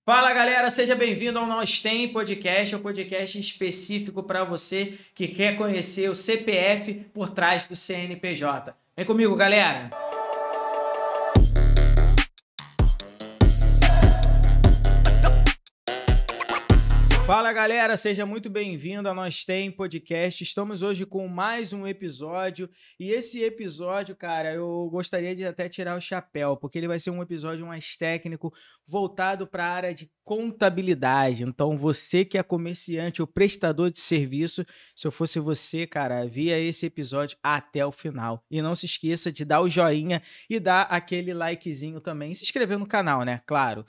Fala galera, seja bem-vindo ao Nós Tem Podcast, um podcast específico para você que quer conhecer o CPF por trás do CNPJ. Vem comigo, galera! Fala galera, seja muito bem-vindo ao Nós Tem Podcast. Estamos hoje com mais um episódio e esse episódio, cara, eu gostaria de até tirar o chapéu, porque ele vai ser um episódio mais técnico, voltado para a área de contabilidade. Então você que é comerciante ou prestador de serviço, se eu fosse você, cara, via esse episódio até o final. E não se esqueça de dar o joinha e dar aquele likezinho também, e se inscrever no canal, né? Claro.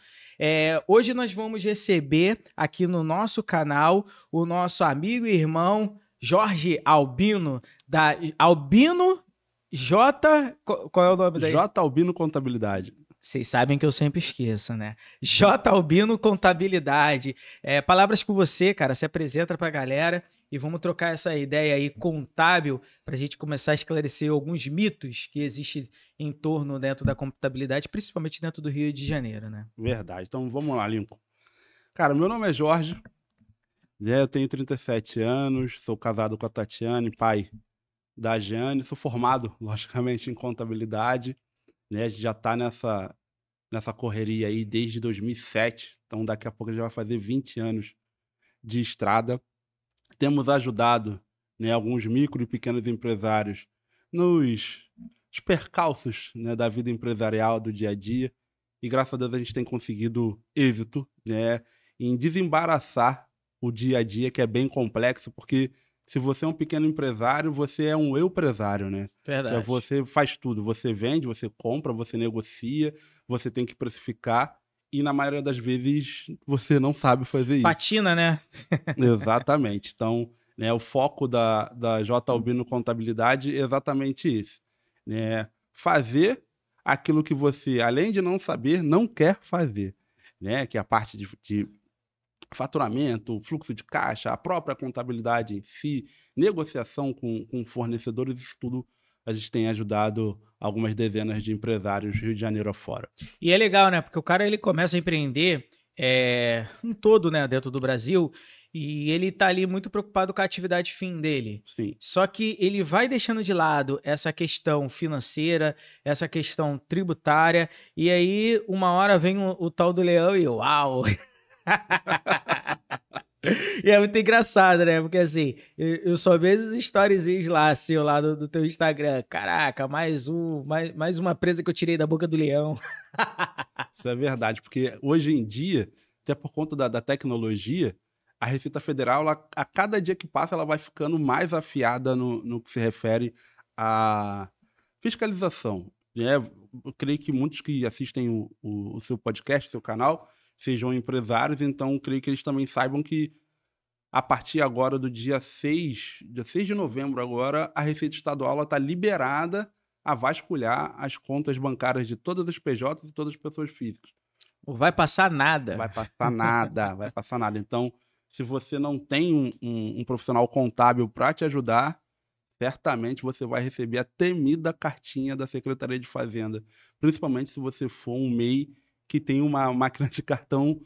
Hoje nós vamos receber aqui no nosso canal o nosso amigo e irmão Jorge Albino, da Albino J... Qual é o nome daí? J Albino Contabilidade. Vocês sabem que eu sempre esqueço, né? J Albino Contabilidade. Palavras com você, cara. Se apresenta pra galera e vamos trocar essa ideia aí contábil pra gente começar a esclarecer alguns mitos que existem em torno dentro da contabilidade, principalmente dentro do Rio de Janeiro, né? Verdade. Então vamos lá, Lincoln. Cara, meu nome é Jorge, eu tenho 37 anos, sou casado com a Tatiane, pai da Jane, sou formado, logicamente, em contabilidade, né? A gente já está nessa correria aí desde 2007, então daqui a pouco já vai fazer 20 anos de estrada. Temos ajudado, né, alguns micro e pequenos empresários nos percalços, né, da vida empresarial, do dia a dia, e graças a Deus a gente tem conseguido êxito, né, em desembaraçar o dia a dia, que é bem complexo, porque se você é um pequeno empresário, você é um eu-presário, né? Verdade. Você faz tudo, você vende, você compra, você negocia, você tem que precificar, e na maioria das vezes você não sabe fazer isso. Patina, né? Exatamente. Então, né, o foco da J Albino Contabilidade é exatamente isso. Né? Fazer aquilo que você, além de não saber, não quer fazer. Né? Que é a parte de faturamento, fluxo de caixa, a própria contabilidade em si, negociação com fornecedores, isso tudo a gente tem ajudado algumas dezenas de empresários Rio de Janeiro afora. E é legal, né? Porque o cara ele começa a empreender um todo, né, dentro do Brasil, e ele tá ali muito preocupado com a atividade fim dele. Sim. Só que ele vai deixando de lado essa questão financeira, essa questão tributária, e aí uma hora vem o tal do leão e uau! E é muito engraçado, né? Porque assim, eu só vejo os storyzinhos lá, assim, lá do teu Instagram. Caraca, mais uma presa que eu tirei da boca do leão. Isso é verdade, porque hoje em dia, até por conta da tecnologia, a Receita Federal, a cada dia que passa, ela vai ficando mais afiada no que se refere à fiscalização. Né? Eu creio que muitos que assistem o seu podcast, o seu canal, sejam empresários, então eu creio que eles também saibam que a partir agora do dia 6 de novembro agora, a Receita Estadual está liberada a vasculhar as contas bancárias de todas as PJs e todas as pessoas físicas. Não vai passar nada. Vai passar nada, vai passar nada. Então, se você não tem um profissional contábil para te ajudar, certamente você vai receber a temida cartinha da Secretaria de Fazenda, principalmente se você for um MEI que tem uma máquina de cartão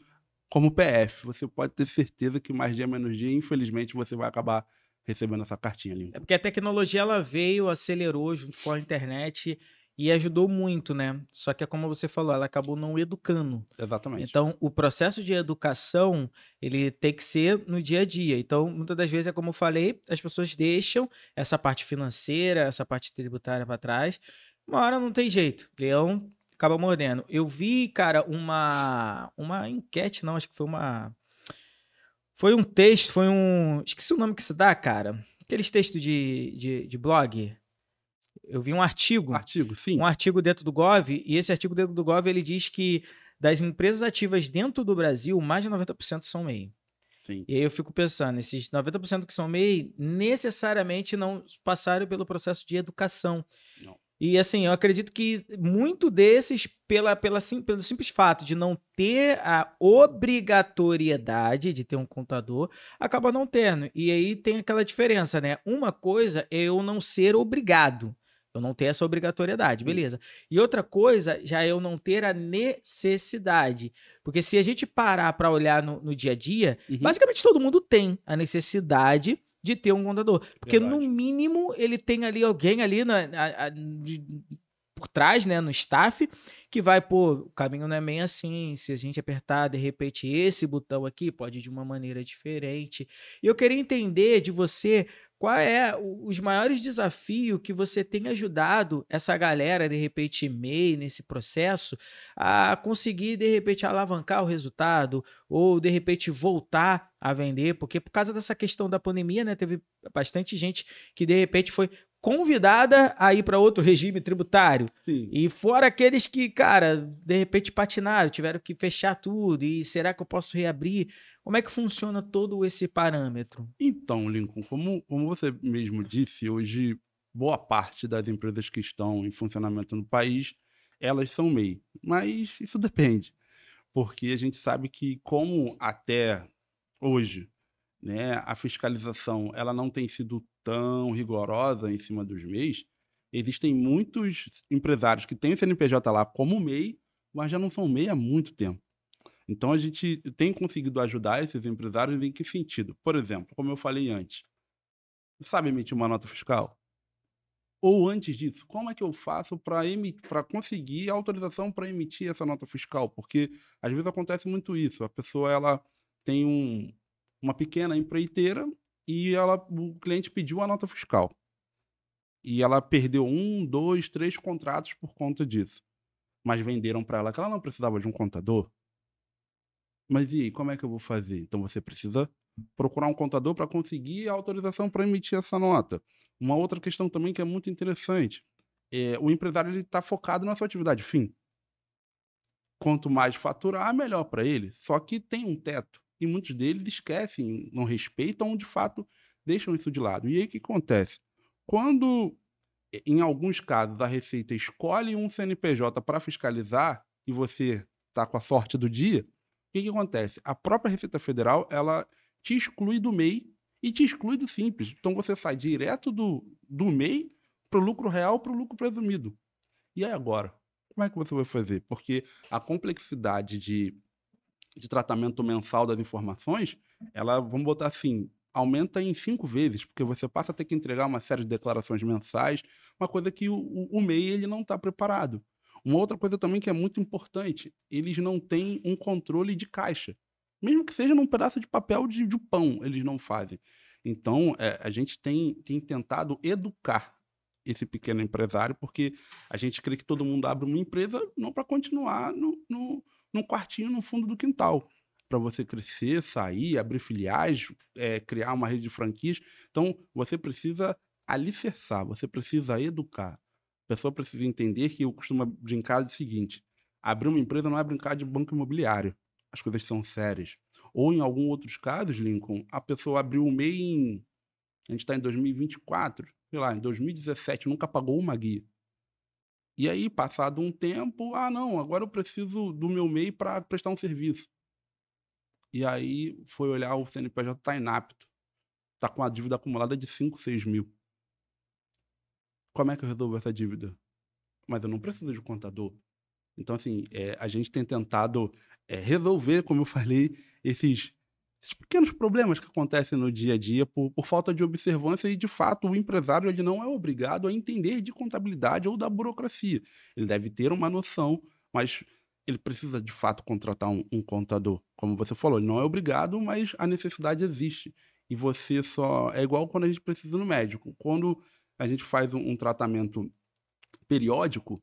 como PF. Você pode ter certeza que mais dia menos dia, infelizmente, você vai acabar recebendo essa cartinha ali. É porque a tecnologia ela veio, acelerou junto com a internet e ajudou muito, né? Só que, como você falou, ela acabou não educando. Exatamente. Então, o processo de educação, ele tem que ser no dia a dia. Então, muitas das vezes, é como eu falei, as pessoas deixam essa parte financeira, essa parte tributária para trás. Uma hora não tem jeito. Leão acaba mordendo. Eu vi, cara, uma enquete, não, acho que foi um texto, esqueci o nome que se dá, cara. Aqueles textos de blog. Eu vi um artigo. Artigo, sim. Um artigo dentro do Gov, e esse artigo dentro do Gov, ele diz que das empresas ativas dentro do Brasil, mais de 90% são MEI. Sim. E aí eu fico pensando, esses 90% que são MEI, necessariamente não passaram pelo processo de educação. Não. E assim, eu acredito que muito desses, pelo simples fato de não ter a obrigatoriedade de ter um contador, acaba não tendo. E aí tem aquela diferença, né? Uma coisa é eu não ser obrigado. Eu não ter essa obrigatoriedade, beleza. E outra coisa, já é eu não ter a necessidade. Porque se a gente parar para olhar no dia a dia, basicamente todo mundo tem a necessidade de ter um contador. Porque no mínimo ele tem ali alguém ali por trás, né, no staff, que vai, pô, o caminho não é bem assim, se a gente apertar, de repente, esse botão aqui, pode ir de uma maneira diferente. E eu queria entender de você qual é os maiores desafios que você tem ajudado essa galera, de repente, MEI, nesse processo, a conseguir, de repente, alavancar o resultado ou, de repente, voltar a vender, porque por causa dessa questão da pandemia, né, teve bastante gente que, de repente, foi convidada a ir para outro regime tributário. Sim. E fora aqueles que, cara, de repente patinaram, tiveram que fechar tudo. E será que eu posso reabrir? Como é que funciona todo esse parâmetro? Então, Lincoln, como você mesmo disse, hoje boa parte das empresas que estão em funcionamento no país, elas são MEI. Mas isso depende, porque a gente sabe que como até hoje, né, a fiscalização ela não tem sido tão rigorosa em cima dos MEIs, existem muitos empresários que têm o CNPJ lá como MEI, mas já não são MEI há muito tempo. Então a gente tem conseguido ajudar esses empresários em que sentido? Por exemplo, como eu falei antes, sabe emitir uma nota fiscal? Ou antes disso, como é que eu faço para conseguir autorização para emitir essa nota fiscal? Porque às vezes acontece muito isso. A pessoa ela tem uma pequena empreiteira e o cliente pediu a nota fiscal. E ela perdeu 1, 2, 3 contratos por conta disso. Mas venderam para ela que ela não precisava de um contador. Mas e aí, como é que eu vou fazer? Então você precisa procurar um contador para conseguir a autorização para emitir essa nota. Uma outra questão também que é muito interessante, o empresário está focado na sua atividade fim. Quanto mais faturar, melhor para ele. Só que tem um teto e muitos deles esquecem, não respeitam ou de fato deixam isso de lado. E aí o que acontece? Quando, em alguns casos, a Receita escolhe um CNPJ para fiscalizar e você está com a sorte do dia, o que acontece? A própria Receita Federal ela te exclui do MEI e te exclui do Simples. Então você sai direto do MEI para o lucro real, para o lucro presumido. E aí agora? Como é que você vai fazer? Porque a complexidade de tratamento mensal das informações, ela, vamos botar assim, aumenta em 5 vezes, porque você passa a ter que entregar uma série de declarações mensais, uma coisa que o MEI ele não está preparado. Uma outra coisa também que é muito importante, eles não têm um controle de caixa. Mesmo que seja num pedaço de papel de pão, eles não fazem. Então, a gente tem tentado educar esse pequeno empresário, porque a gente crê que todo mundo abre uma empresa não para continuar num quartinho no fundo do quintal. Para você crescer, sair, abrir filiais, criar uma rede de franquias. Então, você precisa alicerçar, você precisa educar. A pessoa precisa entender que eu costumo brincar do seguinte: abrir uma empresa não é brincar de banco imobiliário. As coisas são sérias. Ou, em alguns outros casos, Lincoln, a pessoa abriu o MEI a gente está em 2024, sei lá, em 2017, nunca pagou uma guia. E aí, passado um tempo, não, agora eu preciso do meu MEI para prestar um serviço. E aí, foi olhar, o CNPJ está inapto. Está com a dívida acumulada de 5, 6 mil. Como é que eu resolvo essa dívida? Mas eu não preciso de um contador. Então, assim, a gente tem tentado resolver, como eu falei, esses pequenos problemas que acontecem no dia a dia por falta de observância e, de fato, o empresário ele não é obrigado a entender de contabilidade ou da burocracia. Ele deve ter uma noção, mas ele precisa, de fato, contratar um contador. Como você falou, ele não é obrigado, mas a necessidade existe. E você só... É igual quando a gente precisa no médico. Quando a gente faz um tratamento periódico,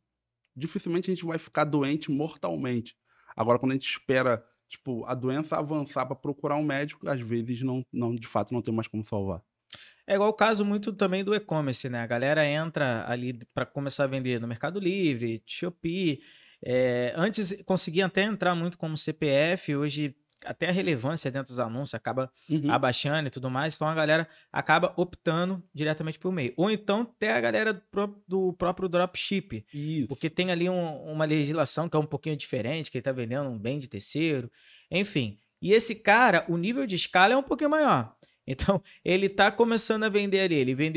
dificilmente a gente vai ficar doente mortalmente. Agora, quando a gente espera, tipo, a doença avançar para procurar um médico, às vezes de fato não tem mais como salvar. É igual o caso muito também do e-commerce, né? A galera entra ali para começar a vender no Mercado Livre, Shopee. Antes conseguia até entrar muito como CPF, hoje até a relevância dentro dos anúncios acaba abaixando e tudo mais, então a galera acaba optando diretamente por MEI. Ou então até a galera do próprio dropship, Isso. porque tem ali uma legislação que é um pouquinho diferente, que ele está vendendo um bem de terceiro, enfim. E esse cara, o nível de escala é um pouquinho maior. Então, ele está começando a vender ali, ele vendeu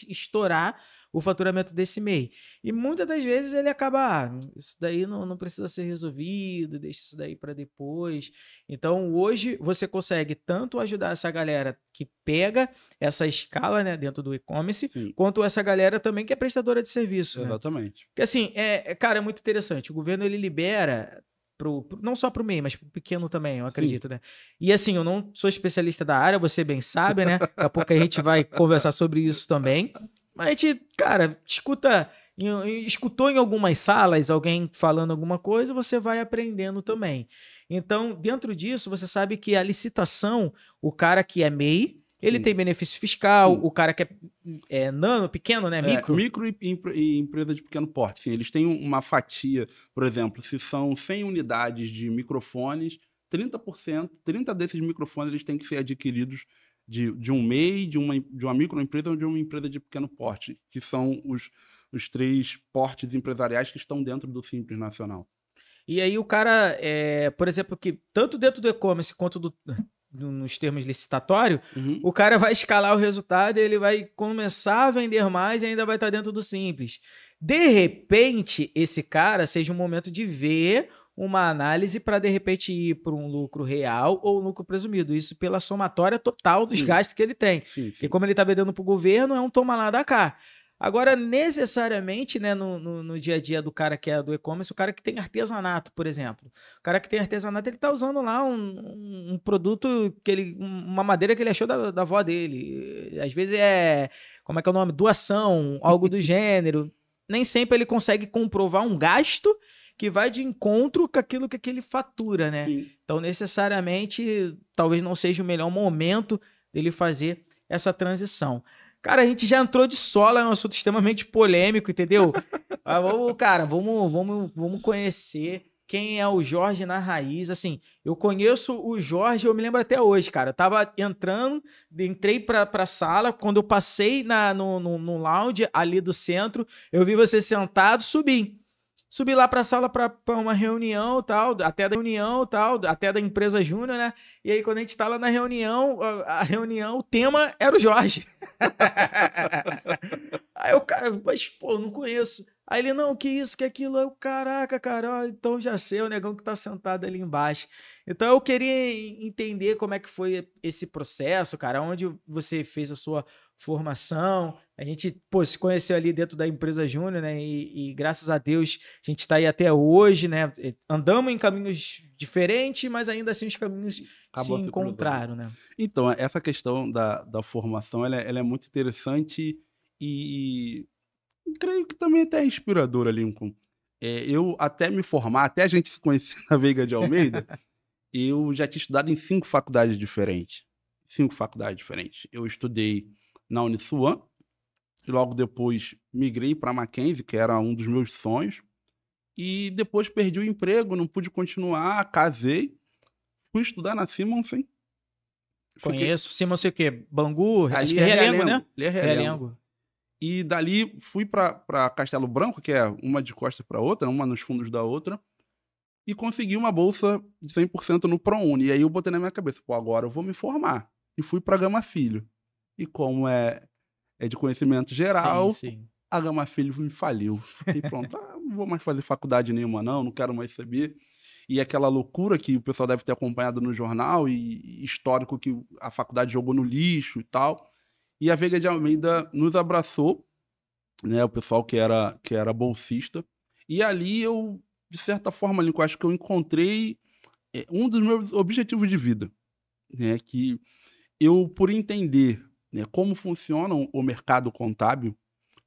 estourar o faturamento desse MEI. E muitas das vezes ele acaba, isso daí não precisa ser resolvido, deixa isso daí para depois. Então, hoje você consegue tanto ajudar essa galera que pega essa escala, né, dentro do e-commerce, quanto essa galera também que é prestadora de serviço. Exatamente. Né? Porque assim, cara, é muito interessante. O governo ele libera não só para o MEI, mas para o pequeno também, eu acredito, né? E assim, eu não sou especialista da área, você bem sabe, né? Daqui a pouco a gente vai conversar sobre isso também. Mas a gente, cara, escutou em algumas salas alguém falando alguma coisa, você vai aprendendo também. Então, dentro disso, você sabe que a licitação, o cara que é MEI, ele tem benefício fiscal, o cara que é nano, pequeno, né? Micro. Micro e empresa de pequeno porte. Sim, eles têm uma fatia, por exemplo, se são 100 unidades de microfones, 30 desses microfones eles têm que ser adquiridos de um MEI, de uma microempresa ou de uma empresa de pequeno porte, que são os 3 portes empresariais que estão dentro do Simples Nacional. E aí o cara, por exemplo, que tanto dentro do e-commerce quanto nos termos licitatórios, o cara vai escalar o resultado e ele vai começar a vender mais e ainda vai estar dentro do Simples. De repente, esse cara seja um momento de ver uma análise para, de repente, ir para um lucro real ou um lucro presumido. Isso pela somatória total dos gastos que ele tem. Porque como ele está vendendo para o governo, é um toma lá da cá. Agora, necessariamente, né, no dia a dia do cara que é do e-commerce, o cara que tem artesanato, por exemplo. O cara que tem artesanato, ele tá usando lá um produto, uma madeira que ele achou da avó dele. Às vezes como é que é o nome? Doação, algo do gênero. Nem sempre ele consegue comprovar um gasto que vai de encontro com aquilo que ele fatura, né? Sim. Então, necessariamente, talvez não seja o melhor momento dele fazer essa transição. Cara, a gente já entrou de sola, é um assunto extremamente polêmico, entendeu? Vamos conhecer quem é o Jorge na raiz. Assim, eu conheço o Jorge, eu me lembro até hoje, cara. Eu tava entrei pra sala, quando eu passei no lounge ali do centro, eu vi você sentado, Subi lá pra sala pra uma reunião, tal, até da empresa Júnior, né? E aí, quando a gente tá lá na reunião, o tema era o Jorge. Aí o cara, mas pô, não conheço. Aí ele, não, que isso, que aquilo. Aí eu, caraca, cara, então já sei, o negão que tá sentado ali embaixo. Então eu queria entender como é que foi esse processo, cara, onde você fez a sua formação. A gente, pô, se conheceu ali dentro da empresa Júnior, né? E graças a Deus a gente tá aí até hoje, né? Andamos em caminhos diferentes, mas ainda assim os caminhos se encontraram, né? Então, essa questão da formação, ela é muito interessante e creio que também até é inspiradora, Lincoln. Eu até me formar, até a gente se conhecer na Veiga de Almeida, eu já tinha estudado em 5 faculdades diferentes. 5 faculdades diferentes. Eu estudei na Uniswan, e logo depois migrei para a Mackenzie, que era um dos meus sonhos, e depois perdi o emprego, não pude continuar, casei, fui estudar na Simonsen. Conheço. Simonsen o quê? Bangu? Ali é Realengo, né? Realengo. E dali fui para Castelo Branco, que é uma de costas para outra, uma nos fundos da outra, e consegui uma bolsa de 100% no ProUni. E aí eu botei na minha cabeça, pô, agora eu vou me formar. E fui para Gama Filho. E como é de conhecimento geral, sim. a Gama Filho me faliu. E pronto, não vou mais fazer faculdade nenhuma não quero mais saber. E aquela loucura que o pessoal deve ter acompanhado no jornal e histórico que a faculdade jogou no lixo e tal. E a Veiga de Almeida nos abraçou, né, o pessoal que era bolsista. E ali eu, de certa forma, eu acho que eu encontrei um dos meus objetivos de vida, né, que eu, por entender, né, como funciona o mercado contábil,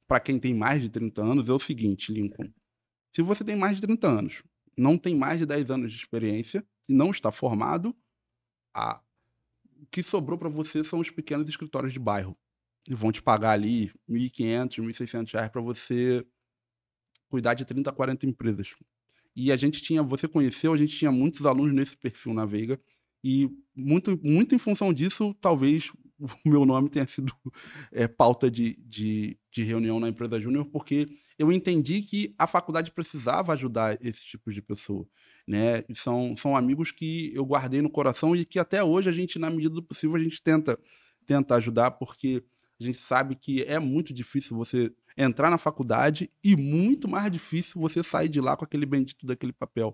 para quem tem mais de 30 anos, é o seguinte, Lincoln. Se você tem mais de 30 anos, não tem mais de 10 anos de experiência e não está formado, o que sobrou para você são os pequenos escritórios de bairro. E vão te pagar ali R$1.500, R$1.600 para você cuidar de 30 a 40 empresas. E a gente tinha muitos alunos nesse perfil na Veiga, e muito, muito em função disso, talvez o meu nome tenha sido pauta de reunião na empresa Júnior, porque eu entendi que a faculdade precisava ajudar esses tipos de pessoa, né? E são amigos que eu guardei no coração e que até hoje a gente, na medida do possível, a gente tenta ajudar, porque a gente sabe que é muito difícil você entrar na faculdade e muito mais difícil você sair de lá com aquele bendito daquele papel.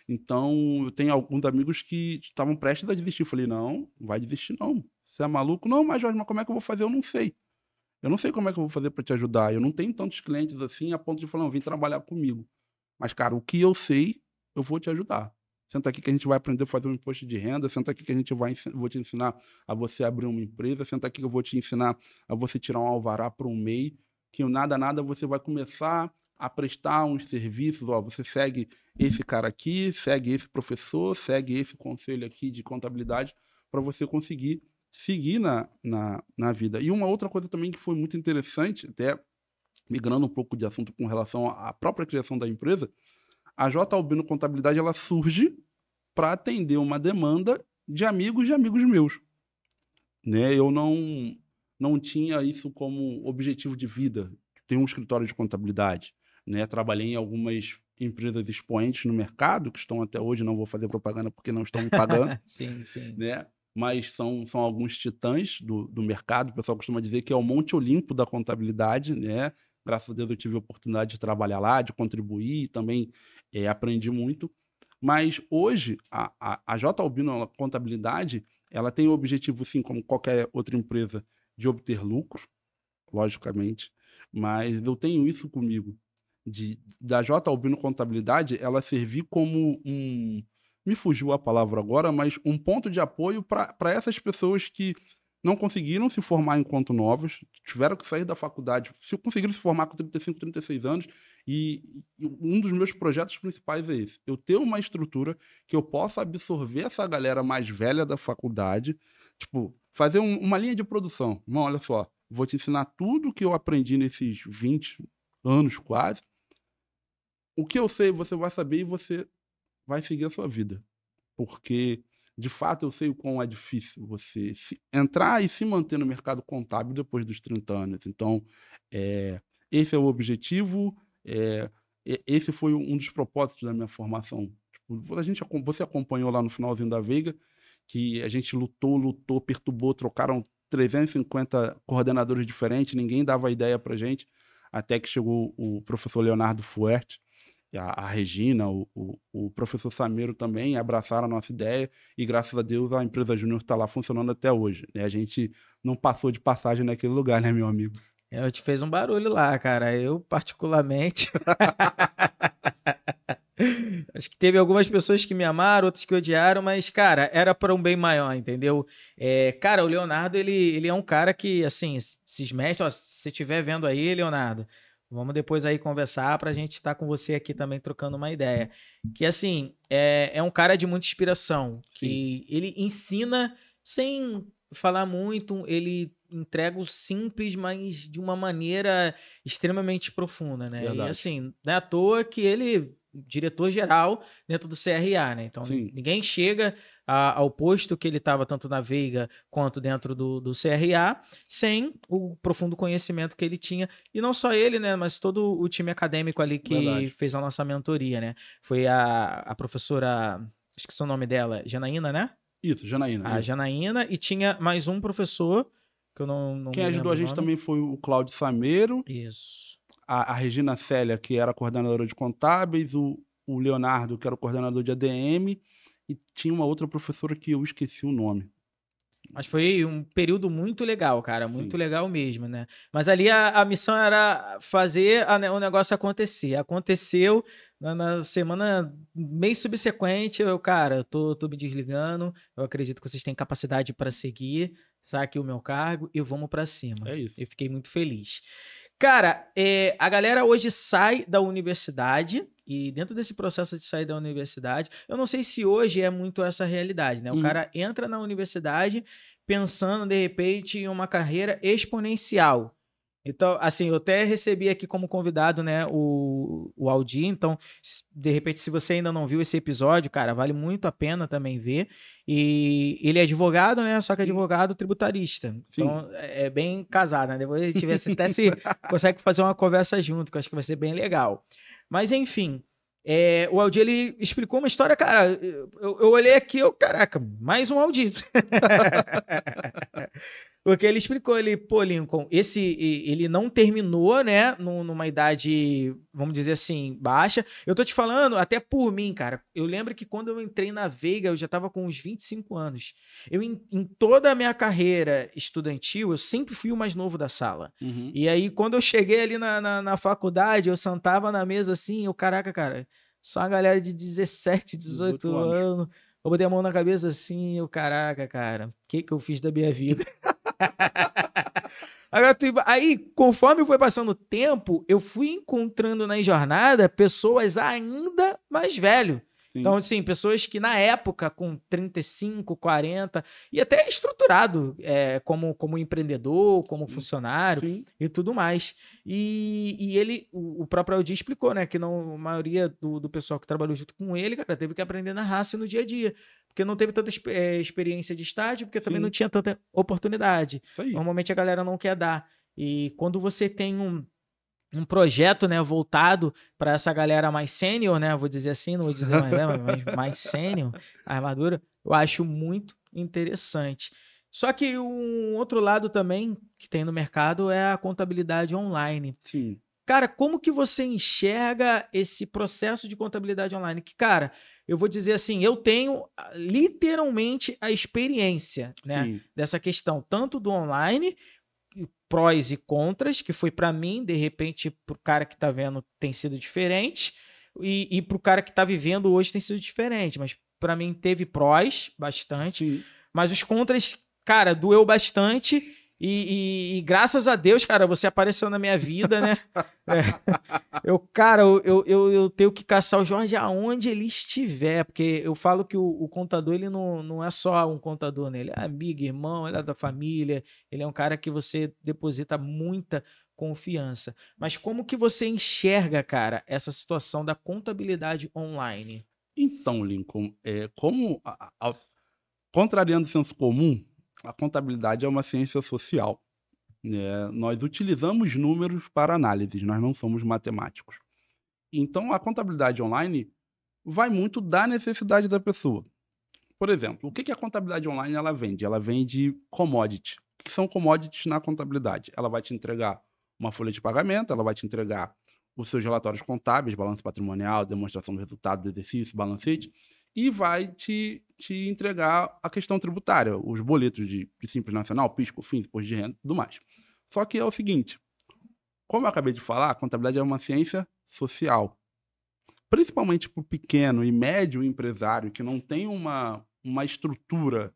Então, eu tenho alguns amigos que estavam prestes a desistir. Eu falei, não vai desistir não. Você é maluco? Não, mas Jorge, mas como é que eu vou fazer? Eu não sei. Eu não sei como é que eu vou fazer para te ajudar. Eu não tenho tantos clientes assim a ponto de falar, não, vem trabalhar comigo. Mas, cara, o que eu sei, eu vou te ajudar. Senta aqui que a gente vai aprender a fazer um imposto de renda. Senta aqui que a gente vou te ensinar a você abrir uma empresa. Senta aqui que eu vou te ensinar a você tirar um alvará para um MEI. Que nada você vai começar a prestar uns serviços. Ó, você segue esse cara aqui, segue esse professor, segue esse conselho aqui de contabilidade para você conseguir seguir na vida. E uma outra coisa também que foi muito interessante, até migrando um pouco de assunto com relação à própria criação da empresa, a J. Albino Contabilidade ela surge para atender uma demanda de amigos meus. Né? Eu não tinha isso como objetivo de vida. Tenho um escritório de contabilidade. Né? Trabalhei em algumas empresas expoentes no mercado, que estão até hoje, não vou fazer propaganda porque não estão me pagando. Sim. Né? Mas são alguns titãs do mercado. O pessoal costuma dizer que é o Monte Olimpo da contabilidade, né? Graças a Deus eu tive a oportunidade de trabalhar lá, de contribuir, também aprendi muito. Mas hoje, a J. Albino Contabilidade, ela tem o objetivo, sim, como qualquer outra empresa, de obter lucro, logicamente, mas eu tenho isso comigo, da J. Albino Contabilidade, ela servir como me fugiu a palavra agora, mas um ponto de apoio para essas pessoas que não conseguiram se formar enquanto novos, tiveram que sair da faculdade, conseguiram se formar com 35, 36 anos, e um dos meus projetos principais é esse, eu ter uma estrutura que eu possa absorver essa galera mais velha da faculdade, tipo, fazer uma linha de produção. Irmão, olha só, vou te ensinar tudo que eu aprendi nesses 20 anos quase, o que eu sei você vai saber e você vai seguir a sua vida. Porque, de fato, eu sei o quão é difícil você entrar e se manter no mercado contábil depois dos 30 anos. Então, esse é o objetivo, esse foi um dos propósitos da minha formação. Tipo, você acompanhou lá no finalzinho da Veiga, que a gente lutou, perturbou, trocaram 350 coordenadores diferentes, ninguém dava ideia pra gente, até que chegou o professor Leonardo Fuerte, a Regina, o professor Sameiro também abraçaram a nossa ideia e, graças a Deus, a empresa Júnior está lá funcionando até hoje. Né? A gente não passou de passagem naquele lugar, né, meu amigo? Eu te fez um barulho lá, cara. Eu, particularmente... Acho que teve algumas pessoas que me amaram, outras que odiaram, mas, cara, era para um bem maior, entendeu? Cara, o Leonardo, ele é um cara que, assim, se esmexe, ó, se você estiver vendo aí, Leonardo... Vamos depois aí conversar pra gente estar com você aqui também trocando uma ideia. Que, assim, é um cara de muita inspiração. Que ele ensina sem falar muito, ele entrega o simples, mas de uma maneira extremamente profunda, né? Verdade. E, assim, não é à toa que ele, diretor-geral dentro do CRA, né? Então, ninguém chega ao posto que ele estava tanto na Veiga quanto dentro do CRA, sem o profundo conhecimento que ele tinha. E não só ele, né, mas todo o time acadêmico ali que fez a nossa mentoria, né? Foi a professora, acho que é o nome dela, Janaína, né? Isso, Janaína. A Janaína, e tinha mais um professor, que eu não Quem ajudou a gente também foi o Cláudio Sameiro. Isso. A Regina Célia, que era coordenadora de contábeis, o Leonardo, que era o coordenador de ADM, e tinha uma outra professora que eu esqueci o nome. Mas foi um período muito legal, cara. Muito legal mesmo, né? Mas ali a missão era fazer o negócio acontecer. Aconteceu na semana mês subsequente. Cara, eu tô me desligando. Eu acredito que vocês têm capacidade para seguir. Tá aqui o meu cargo e vamos para cima. É isso. Eu fiquei muito feliz. Cara, a galera hoje sai da universidade e dentro desse processo de sair da universidade, eu não sei se hoje é muito essa realidade, né? O cara entra na universidade pensando, de repente, em uma carreira exponencial. Então, assim, eu até recebi aqui como convidado, né, o Aldi. Então, de repente, se você ainda não viu esse episódio, cara, vale muito a pena também ver. E ele é advogado, né, só que advogado tributarista. Então, é bem casado, né? Depois a gente vê até se consegue fazer uma conversa junto, que eu acho que vai ser bem legal. Mas, enfim, o Aldi, ele explicou uma história, cara, eu olhei aqui, caraca, mais um Aldi. Porque ele explicou, pô, Lincoln, ele não terminou, né, numa idade, vamos dizer assim, baixa. Eu tô te falando até por mim, cara. Eu lembro que quando eu entrei na Veiga, eu já tava com uns 25 anos. Em toda a minha carreira estudantil, eu sempre fui o mais novo da sala. Uhum. E aí, quando eu cheguei ali na faculdade, eu sentava na mesa assim, caraca, cara, só uma galera de 17, 18 anos. Eu botei a mão na cabeça assim, caraca, cara, o que eu fiz da minha vida? Aí, conforme foi passando o tempo, eu fui encontrando na jornada pessoas ainda mais velhas. Então, assim, pessoas que na época, com 35, 40, e até estruturado como empreendedor, como funcionário e tudo mais. E o próprio Aldir explicou, né, que a maioria do pessoal que trabalhou junto com ele, cara, teve que aprender na raça no dia a dia. Porque não teve tanta experiência de estágio, porque também não tinha tanta oportunidade. Normalmente a galera não quer dar. E quando você tem um projeto, né, voltado para essa galera mais sênior, né, vou dizer assim, não vou dizer mais velha, mas mais sênior, a armadura, eu acho muito interessante. Só que um outro lado também que tem no mercado é a contabilidade online. Sim. Cara, como que você enxerga esse processo de contabilidade online? Que, cara, eu vou dizer assim, eu tenho literalmente a experiência, né, dessa questão, tanto do online, prós e contras, que foi para mim, de repente, pro cara que tá vendo tem sido diferente, e pro cara que tá vivendo hoje tem sido diferente, mas para mim teve prós bastante, mas os contras, cara, doeu bastante. E graças a Deus, cara, você apareceu na minha vida, né? Eu tenho que caçar o Jorge aonde ele estiver, porque eu falo que o contador, ele não é só um contador, né? Ele é amigo, irmão, ele é da família, ele é um cara que você deposita muita confiança. Mas como que você enxerga, cara, essa situação da contabilidade online? Então, Lincoln, contrariando o senso comum, a contabilidade é uma ciência social. Nós utilizamos números para análise, nós não somos matemáticos. Então, a contabilidade online vai muito da necessidade da pessoa. Por exemplo, o que a contabilidade online ela vende? Ela vende commodity. O que são commodities na contabilidade? Ela vai te entregar uma folha de pagamento, ela vai te entregar os seus relatórios contábeis, balanço patrimonial, demonstração do resultado do exercício, balancete, e vai te entregar a questão tributária, os boletos de Simples Nacional, PIS, COFINS, imposto de renda e tudo mais. Só que é o seguinte, como eu acabei de falar, a contabilidade é uma ciência social. Principalmente para o pequeno e médio empresário que não tem uma estrutura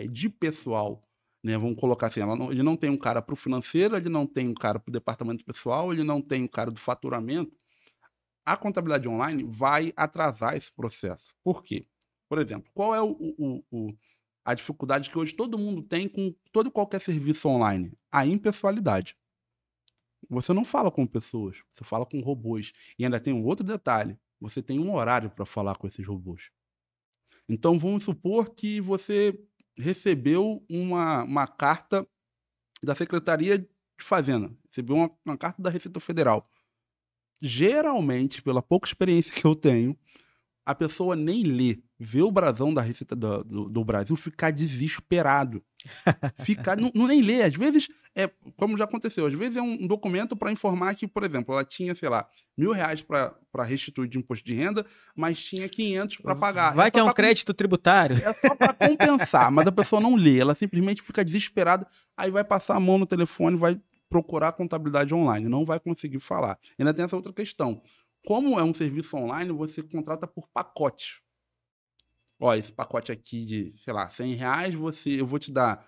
de pessoal, né? Vamos colocar assim, ele não tem um cara para o financeiro, ele não tem um cara para o departamento pessoal, ele não tem um cara do faturamento. A contabilidade online vai atrasar esse processo. Por quê? Por exemplo, qual é a dificuldade que hoje todo mundo tem com todo e qualquer serviço online? A impessoalidade. Você não fala com pessoas, você fala com robôs. E ainda tem um outro detalhe, você tem um horário para falar com esses robôs. Então vamos supor que você recebeu uma carta da Secretaria de Fazenda, recebeu uma carta da Receita Federal. Geralmente, pela pouca experiência que eu tenho, a pessoa nem lê, vê o brasão da Receita do Brasil, ficar desesperado. Não nem lê. Às vezes, como já aconteceu, às vezes é um documento para informar que, por exemplo, ela tinha, sei lá, R$1.000 para restituir de imposto de renda, mas tinha 500 para pagar. Vai que é um crédito tributário. É só para compensar, mas a pessoa não lê, ela simplesmente fica desesperada, aí vai passar a mão no telefone, vai procurar a contabilidade online, não vai conseguir falar. E ainda tem essa outra questão. Como é um serviço online, você contrata por pacote. Ó, esse pacote aqui de, sei lá, R$100, eu vou te dar,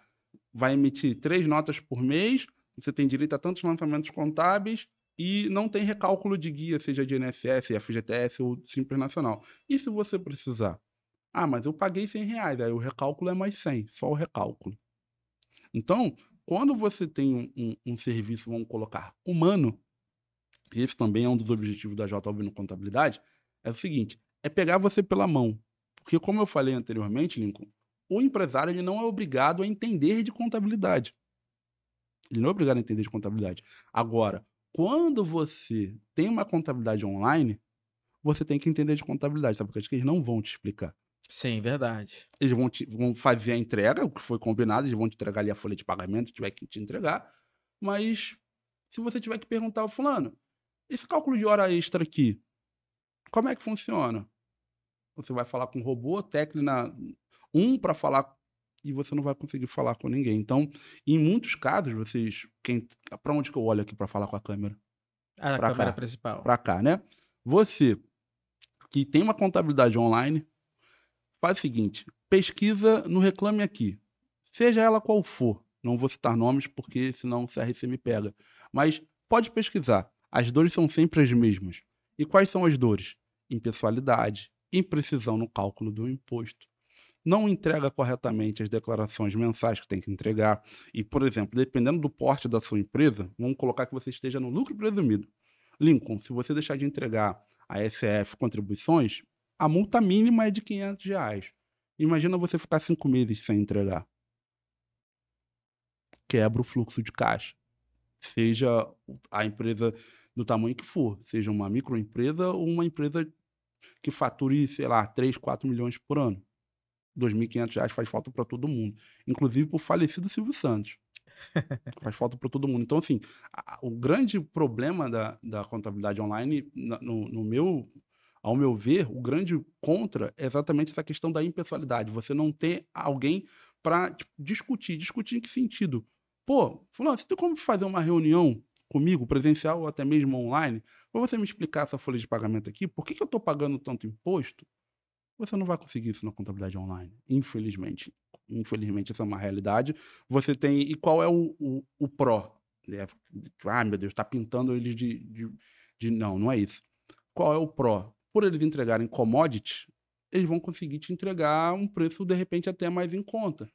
vai emitir 3 notas por mês, você tem direito a tantos lançamentos contábeis e não tem recálculo de guia, seja de INSS, FGTS ou Simples Nacional. E se você precisar? Ah, mas eu paguei R$100, aí o recálculo é mais 100, só o recálculo. Então, quando você tem um serviço, vamos colocar, humano, e esse também é um dos objetivos da JOB no Contabilidade, é o seguinte, é pegar você pela mão. Porque, como eu falei anteriormente, Lincoln, o empresário ele não é obrigado a entender de contabilidade. Ele não é obrigado a entender de contabilidade. Agora, quando você tem uma contabilidade online, você tem que entender de contabilidade, sabe? Porque eles não vão te explicar. Sim, verdade. Eles vão fazer a entrega, o que foi combinado, eles vão te entregar ali a folha de pagamento, se tiver que te entregar. Mas se você tiver que perguntar ao fulano, esse cálculo de hora extra aqui, como é que funciona? Você vai falar com um robô, técnico para falar e você não vai conseguir falar com ninguém. Então, em muitos casos, para onde que eu olho aqui para falar com a câmera? A Para câmera cá, principal. para cá, né? Você que tem uma contabilidade online, faz o seguinte, pesquisa no Reclame Aqui, seja ela qual for. Não vou citar nomes porque senão o CRC me pega. Mas pode pesquisar. As dores são sempre as mesmas. E quais são as dores? Impessoalidade, imprecisão no cálculo do imposto, não entrega corretamente as declarações mensais que tem que entregar. E, por exemplo, dependendo do porte da sua empresa, vamos colocar que você esteja no lucro presumido. Lincoln, se você deixar de entregar a SF contribuições, a multa mínima é de R$ 500. Imagina você ficar 5 meses sem entregar. Quebra o fluxo de caixa. Seja a empresa do tamanho que for, seja uma microempresa ou uma empresa que fature, sei lá, 3, 4 milhões por ano. R$ 2.500 faz falta para todo mundo, inclusive para o falecido Silvio Santos. Faz falta para todo mundo. Então, assim, o grande problema da contabilidade online, ao meu ver, o grande contra é exatamente essa questão da impessoalidade. Você não ter alguém para discutir. Discutir em que sentido? Pô, fulano, você tem como fazer uma reunião comigo, presencial ou até mesmo online, para você me explicar essa folha de pagamento aqui? Por que eu estou pagando tanto imposto? Você não vai conseguir isso na contabilidade online, infelizmente. Infelizmente, essa é uma realidade. Você tem. E qual é o pró? Meu Deus, está pintando eles de. Não, não é isso. Qual é o pró? Por eles entregarem commodity, eles vão conseguir te entregar um preço, de repente, até mais em conta.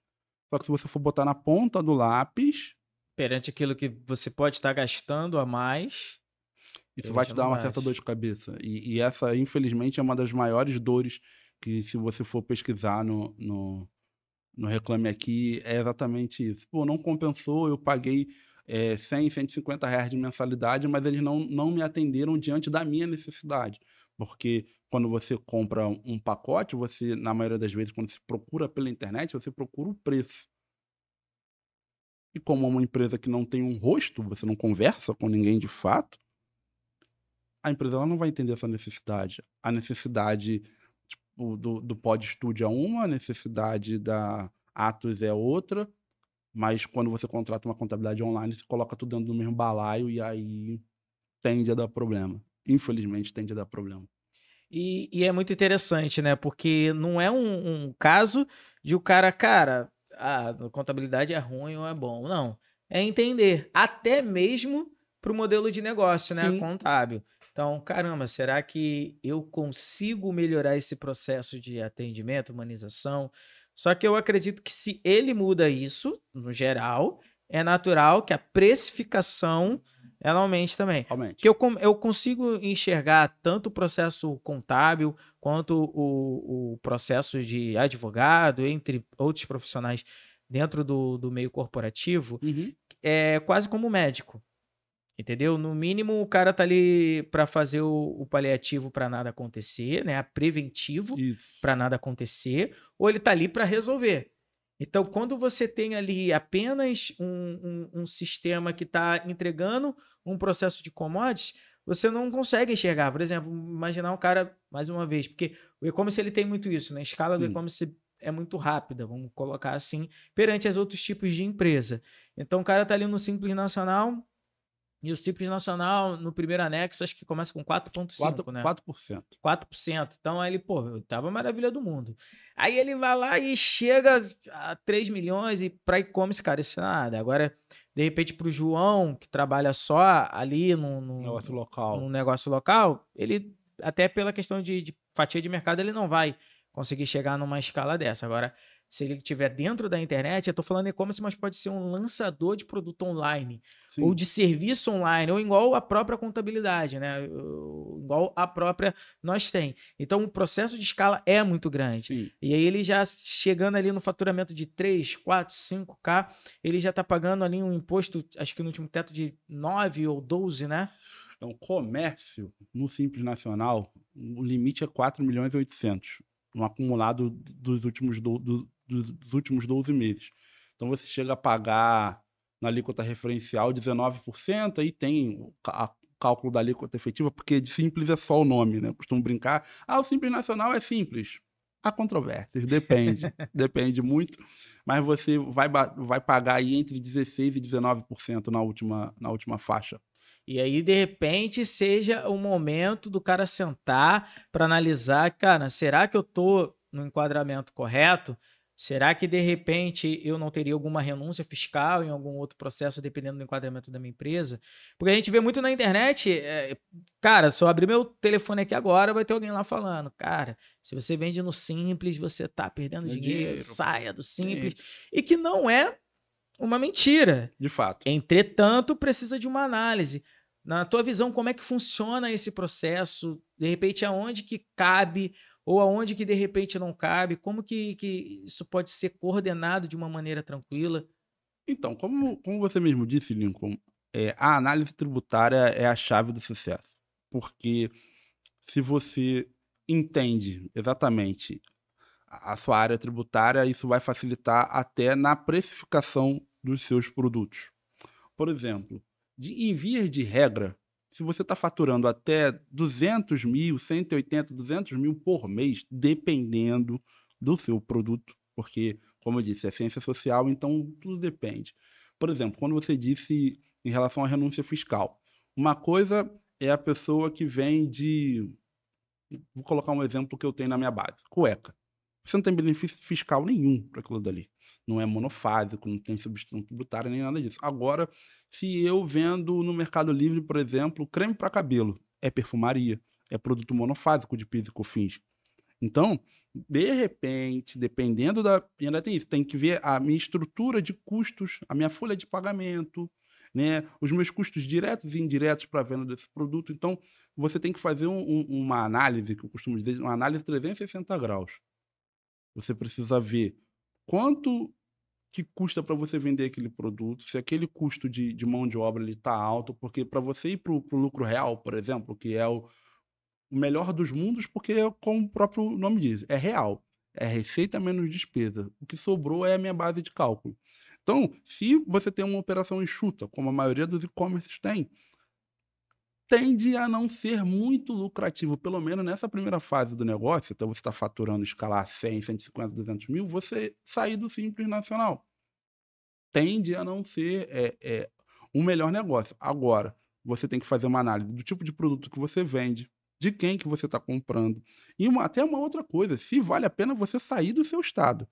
Só que se você for botar na ponta do lápis, Perante aquilo que você pode estar gastando a mais, isso ele vai te já dar não uma certa dor bate. de cabeça. E essa, infelizmente, é uma das maiores dores que, se você for pesquisar no Reclame Aqui, é exatamente isso. Pô, não compensou, eu paguei 100, R$ 150 de mensalidade, mas eles não me atenderam diante da minha necessidade. Porque quando você compra um pacote, você, na maioria das vezes, quando se procura pela internet, você procura o preço. E como é uma empresa que não tem um rosto, você não conversa com ninguém de fato, a empresa ela não vai entender essa necessidade. A necessidade do Pod Studio é uma, a necessidade da Atos é outra, mas quando você contrata uma contabilidade online, você coloca tudo dentro do mesmo balaio e aí tende a dar problema. Infelizmente, tende a dar problema. E é muito interessante, né? Porque não é um caso de o cara, a contabilidade é ruim ou é bom. Não. É entender, até mesmo para o modelo de negócio, né? Sim, Contábil. Então, caramba, será que eu consigo melhorar esse processo de atendimento, humanização? Só que eu acredito que se ele muda isso, no geral, é natural que a precificação ela aumente também. realmente. Que eu consigo enxergar tanto o processo contábil quanto o processo de advogado, entre outros profissionais dentro do meio corporativo, Uhum. é quase como médico, entendeu? No mínimo, o cara tá ali para fazer o paliativo para nada acontecer, né? Preventivo Isso. para nada acontecer, ou ele tá ali para resolver. Então, quando você tem ali apenas um sistema que está entregando um processo de commodities, você não consegue enxergar. Por exemplo, imaginar um cara, mais uma vez, porque o e-commerce ele tem muito isso, né? A escala do Sim. e-commerce é muito rápida, vamos colocar assim, perante os outros tipos de empresa. Então, o cara está ali no Simples Nacional, e o Simples Nacional, no primeiro anexo, acho que começa com 4,5, né? 4%. 4%. Então, aí ele, pô, tava maravilha do mundo. Aí ele vai lá e chega a 3 milhões e para e-commerce, cara, isso é nada. Agora, de repente, para o João, que trabalha só ali Negócio num local. negócio local, ele, até pela questão de fatia de mercado, ele não vai conseguir chegar numa escala dessa. Agora, se ele estiver dentro da internet, eu estou falando e-commerce, mas pode ser um lançador de produto online, ou Sim. de serviço online, ou igual a própria contabilidade, né? Igual a própria nós tem. Então, o processo de escala é muito grande. Sim. E aí ele já chegando ali no faturamento de 3, 4, 5K, ele já está pagando ali um imposto, acho que no último teto de 9 ou 12, né? Então, comércio no Simples Nacional, o limite é 4.800.000. no acumulado dos últimos 12 meses. Então, você chega a pagar na alíquota referencial 19%, aí tem o cálculo da alíquota efetiva, porque de simples é só o nome, né? Eu costumo brincar, o Simples Nacional é simples. Há controvérsias, depende, depende muito, mas você vai pagar aí entre 16% e 19% na última faixa. E aí, de repente, seja o momento do cara sentar para analisar, cara, será que eu tô no enquadramento correto? Será que, de repente, eu não teria alguma renúncia fiscal em algum outro processo, dependendo do enquadramento da minha empresa? Porque a gente vê muito na internet, cara, se eu abrir meu telefone aqui agora, vai ter alguém lá falando, cara, se você vende no Simples, você tá perdendo dinheiro, saia do Simples. E que não é uma mentira. De fato. Entretanto, precisa de uma análise. Na tua visão, como é que funciona esse processo? De repente, aonde que cabe ou aonde que de repente não cabe? Como que isso pode ser coordenado de uma maneira tranquila? Então, como você mesmo disse, Lincoln, a análise tributária é a chave do sucesso. Porque se você entende exatamente a sua área tributária, isso vai facilitar até na precificação dos seus produtos. Por exemplo, em via de regra, se você está faturando até 200 mil, 180, 200 mil por mês, dependendo do seu produto, porque, como eu disse, é ciência social, então tudo depende. Por exemplo, quando você disse em relação à renúncia fiscal, uma coisa é a pessoa que vende, vou colocar um exemplo que eu tenho na minha base, cueca. Você não tem benefício fiscal nenhum para aquilo dali. Não é monofásico, não tem substituição tributária nem nada disso. Agora, se eu vendo no Mercado Livre, por exemplo, creme para cabelo, é perfumaria, é produto monofásico de PIS e COFINS. Então, de repente, dependendo da... E ainda tem isso, tem que ver a minha estrutura de custos, a minha folha de pagamento, né, os meus custos diretos e indiretos para a venda desse produto. Então, você tem que fazer uma análise, que eu costumo dizer, uma análise 360 graus. Você precisa ver quanto que custa para você vender aquele produto, se aquele custo de mão de obra está alto, porque para você ir para o lucro real, por exemplo, que é o melhor dos mundos, porque, como o próprio nome diz, é real. É receita menos despesa. O que sobrou é a minha base de cálculo. Então, se você tem uma operação enxuta, como a maioria dos e-commerces tem, tende a não ser muito lucrativo, pelo menos nessa primeira fase do negócio, então você está faturando escalar 100, 150, 200 mil, você sair do Simples Nacional. Tende a não ser um melhor negócio. Agora, você tem que fazer uma análise do tipo de produto que você vende, de quem que você está comprando, e até uma outra coisa, se vale a pena você sair do seu estado.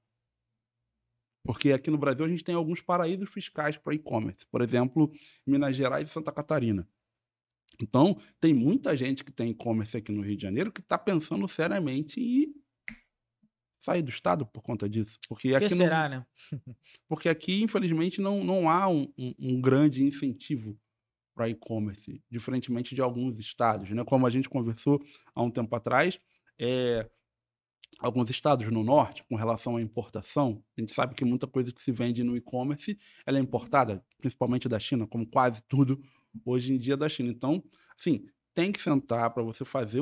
Porque aqui no Brasil a gente tem alguns paraísos fiscais para e-commerce, por exemplo, Minas Gerais e Santa Catarina. Então, tem muita gente que tem e-commerce aqui no Rio de Janeiro que está pensando seriamente em sair do estado por conta disso. Porque aqui será, né? Porque aqui, infelizmente, não há um grande incentivo para e-commerce, diferentemente de alguns estados, né? Como a gente conversou há um tempo atrás, alguns estados no norte, com relação à importação, a gente sabe que muita coisa que se vende no e-commerce ela é importada, principalmente da China, como quase tudo hoje em dia da China. Então, assim, tem que sentar para você fazer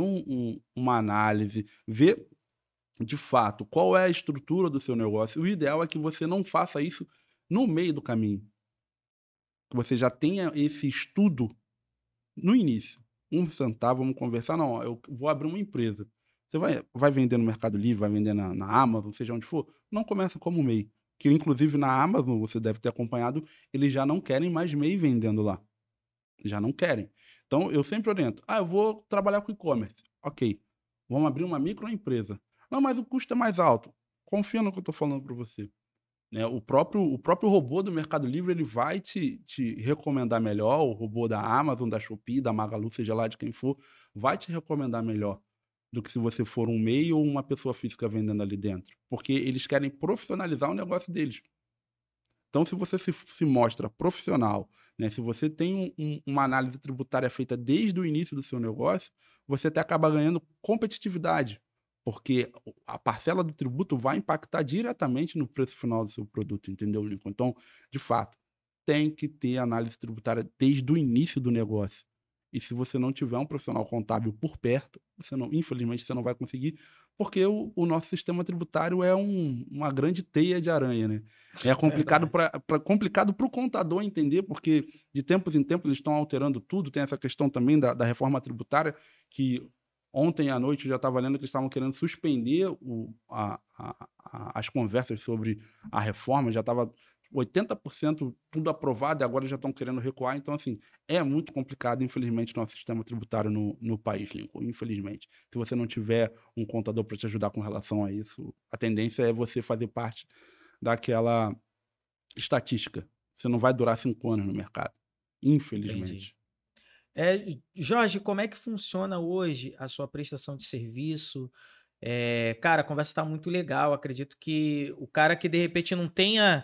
uma análise, ver de fato qual é a estrutura do seu negócio. O ideal é que você não faça isso no meio do caminho, que você já tenha esse estudo no início. Vamos sentar, vamos conversar. Não, eu vou abrir uma empresa. Você vai vender no Mercado Livre, vai vender na Amazon, seja onde for. Não começa como MEI. Que, inclusive, na Amazon, você deve ter acompanhado, eles já não querem mais MEI vendendo lá. Já não querem. Então, eu sempre oriento. Eu vou trabalhar com e-commerce. Ok. Vamos abrir uma microempresa. Não, mas o custo é mais alto. Confia no que eu estou falando para você. Né? O próprio robô do Mercado Livre ele vai te recomendar melhor. O robô da Amazon, da Shopee, da Magalu, seja lá de quem for, vai te recomendar melhor do que se você for um MEI ou uma pessoa física vendendo ali dentro. Porque eles querem profissionalizar o negócio deles. Então, se você se mostra profissional, né, se você tem uma análise tributária feita desde o início do seu negócio, você até acaba ganhando competitividade, porque a parcela do tributo vai impactar diretamente no preço final do seu produto, entendeu, Lincoln? Então, de fato, tem que ter análise tributária desde o início do negócio. E se você não tiver um profissional contábil por perto, infelizmente você não vai conseguir, porque o nosso sistema tributário é uma grande teia de aranha, né? É complicado Verdade. complicado para o contador entender, porque de tempos em tempos eles estão alterando tudo. Tem essa questão também da reforma tributária, que ontem à noite eu já estava lendo que eles estavam querendo suspender as conversas sobre a reforma, já estava 80% tudo aprovado e agora já estão querendo recuar. Então, assim, é muito complicado, infelizmente, nosso sistema tributário no país, Lincoln, infelizmente. Se você não tiver um contador para te ajudar com relação a isso, a tendência é você fazer parte daquela estatística. Você não vai durar 5 anos no mercado, Entendi. infelizmente. Jorge, como é que funciona hoje a sua prestação de serviço? Cara, a conversa está muito legal. Acredito que o cara que de repente não tenha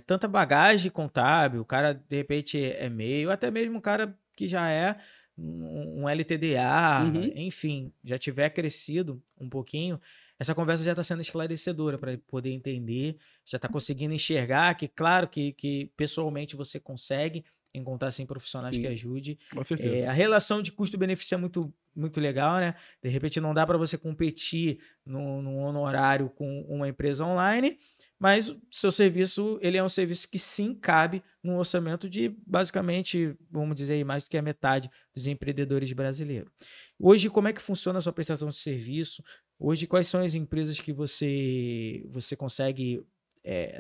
tanta bagagem contábil, o cara de repente é meio, até mesmo o cara que já é um LTDA, Uhum. enfim, já tiver crescido um pouquinho, essa conversa já está sendo esclarecedora para poder entender, já está conseguindo enxergar que, claro, que pessoalmente você consegue encontrar assim, profissionais que Sim, ajude. com certeza. A relação de custo-benefício é muito, muito legal, né? De repente não dá para você competir no honorário com uma empresa online, mas o seu serviço, ele é um serviço que sim cabe no orçamento de basicamente, vamos dizer aí, mais do que a metade dos empreendedores brasileiros. Hoje, como é que funciona a sua prestação de serviço? Hoje, quais são as empresas que você consegue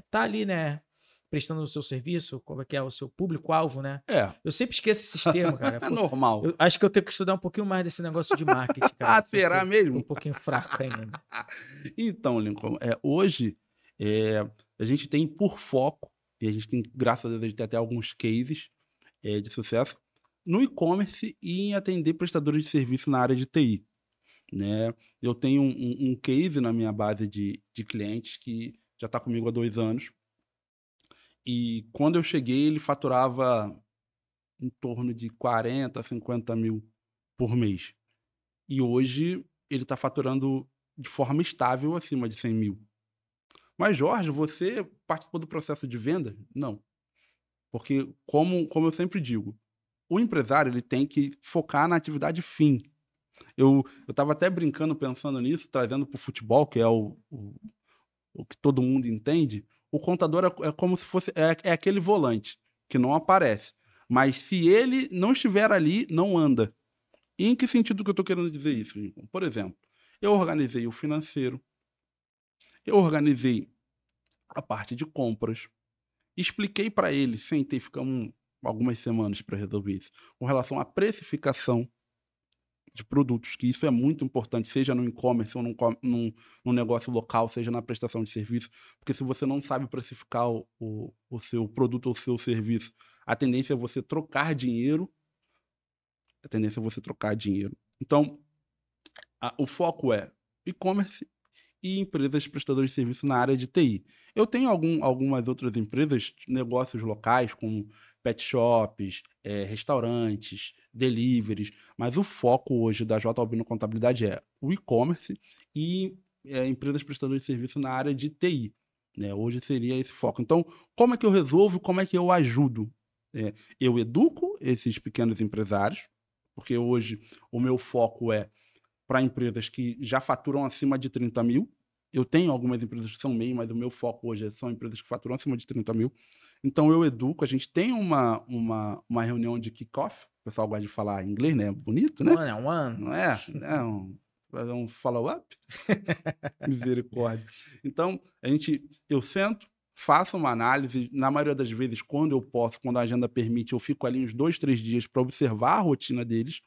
tá ali, né? Prestando o seu serviço, como é que é o seu público-alvo, né? É, Eu sempre esqueço esses termos, cara. é Pô, normal. eu acho que eu tenho que estudar um pouquinho mais desse negócio de marketing, cara, Ah, porque será eu tô um mesmo? pouquinho fraco ainda. Então, Lincoln, hoje é, a gente tem por foco, e a gente tem, graças a Deus, a gente tem até alguns cases de sucesso, no e-commerce e em atender prestadores de serviço na área de TI. Né? Eu tenho um case na minha base de clientes que já está comigo há 2 anos, e quando eu cheguei ele faturava em torno de 40, 50 mil por mês. E hoje ele está faturando de forma estável acima de 100 mil. Mas, Jorge, você participou do processo de venda? Não. Porque, como eu sempre digo, o empresário ele tem que focar na atividade fim. Eu estava até brincando, pensando nisso, trazendo para o futebol, que é o que todo mundo entende. O contador é como se fosse aquele volante que não aparece. Mas se ele não estiver ali, não anda. E em que sentido que eu estou querendo dizer isso, Lincoln? Por exemplo, eu organizei o financeiro, eu organizei a parte de compras, expliquei para ele, sentei, ficamos algumas semanas para resolver isso, com relação à precificação de produtos, que isso é muito importante, seja no e-commerce ou num negócio local, seja na prestação de serviço, porque se você não sabe precificar o seu produto ou o seu serviço, a tendência é você trocar dinheiro, a tendência é você trocar dinheiro. Então, o foco é e-commerce e empresas prestadoras de serviço na área de TI. Eu tenho algumas outras empresas, negócios locais, como pet shops, restaurantes, deliveries, mas o foco hoje da J. Albino Contabilidade é o e-commerce e empresas prestadoras de serviço na área de TI. Né? Hoje seria esse foco. Então, como é que eu resolvo? Como é que eu ajudo? Eu educo esses pequenos empresários, porque hoje o meu foco é para empresas que já faturam acima de 30 mil. Eu tenho algumas empresas que são MEI, mas o meu foco hoje são empresas que faturam acima de 30 mil. Então eu educo, a gente tem uma reunião de kickoff, o pessoal gosta de falar inglês, né? Bonito, né? One on one. Não é? Um follow-up? Misericórdia. Então, eu sento, faço uma análise, na maioria das vezes, quando eu posso, quando a agenda permite, eu fico ali uns 2, 3 dias para observar a rotina deles,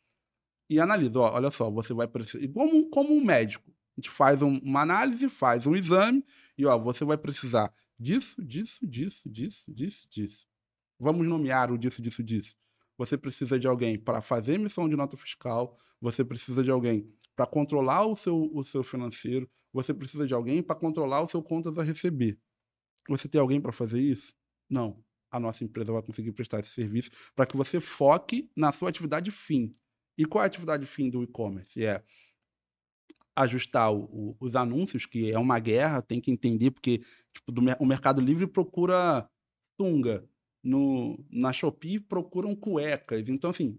e analisa, ó, olha só, você vai precisar, como um médico, a gente faz uma análise, faz um exame, e ó, você vai precisar disso, disso, disso, disso, disso, disso. Vamos nomear o disso, disso, disso. Você precisa de alguém para fazer emissão de nota fiscal, você precisa de alguém para controlar o seu financeiro, você precisa de alguém para controlar o seu contas a receber. Você tem alguém para fazer isso? Não. A nossa empresa vai conseguir prestar esse serviço para que você foque na sua atividade fim. E qual é a atividade fim do e-commerce? É ajustar os anúncios, que é uma guerra, tem que entender, porque tipo, o Mercado Livre procura sunga, na Shopee procuram cuecas. Então, assim,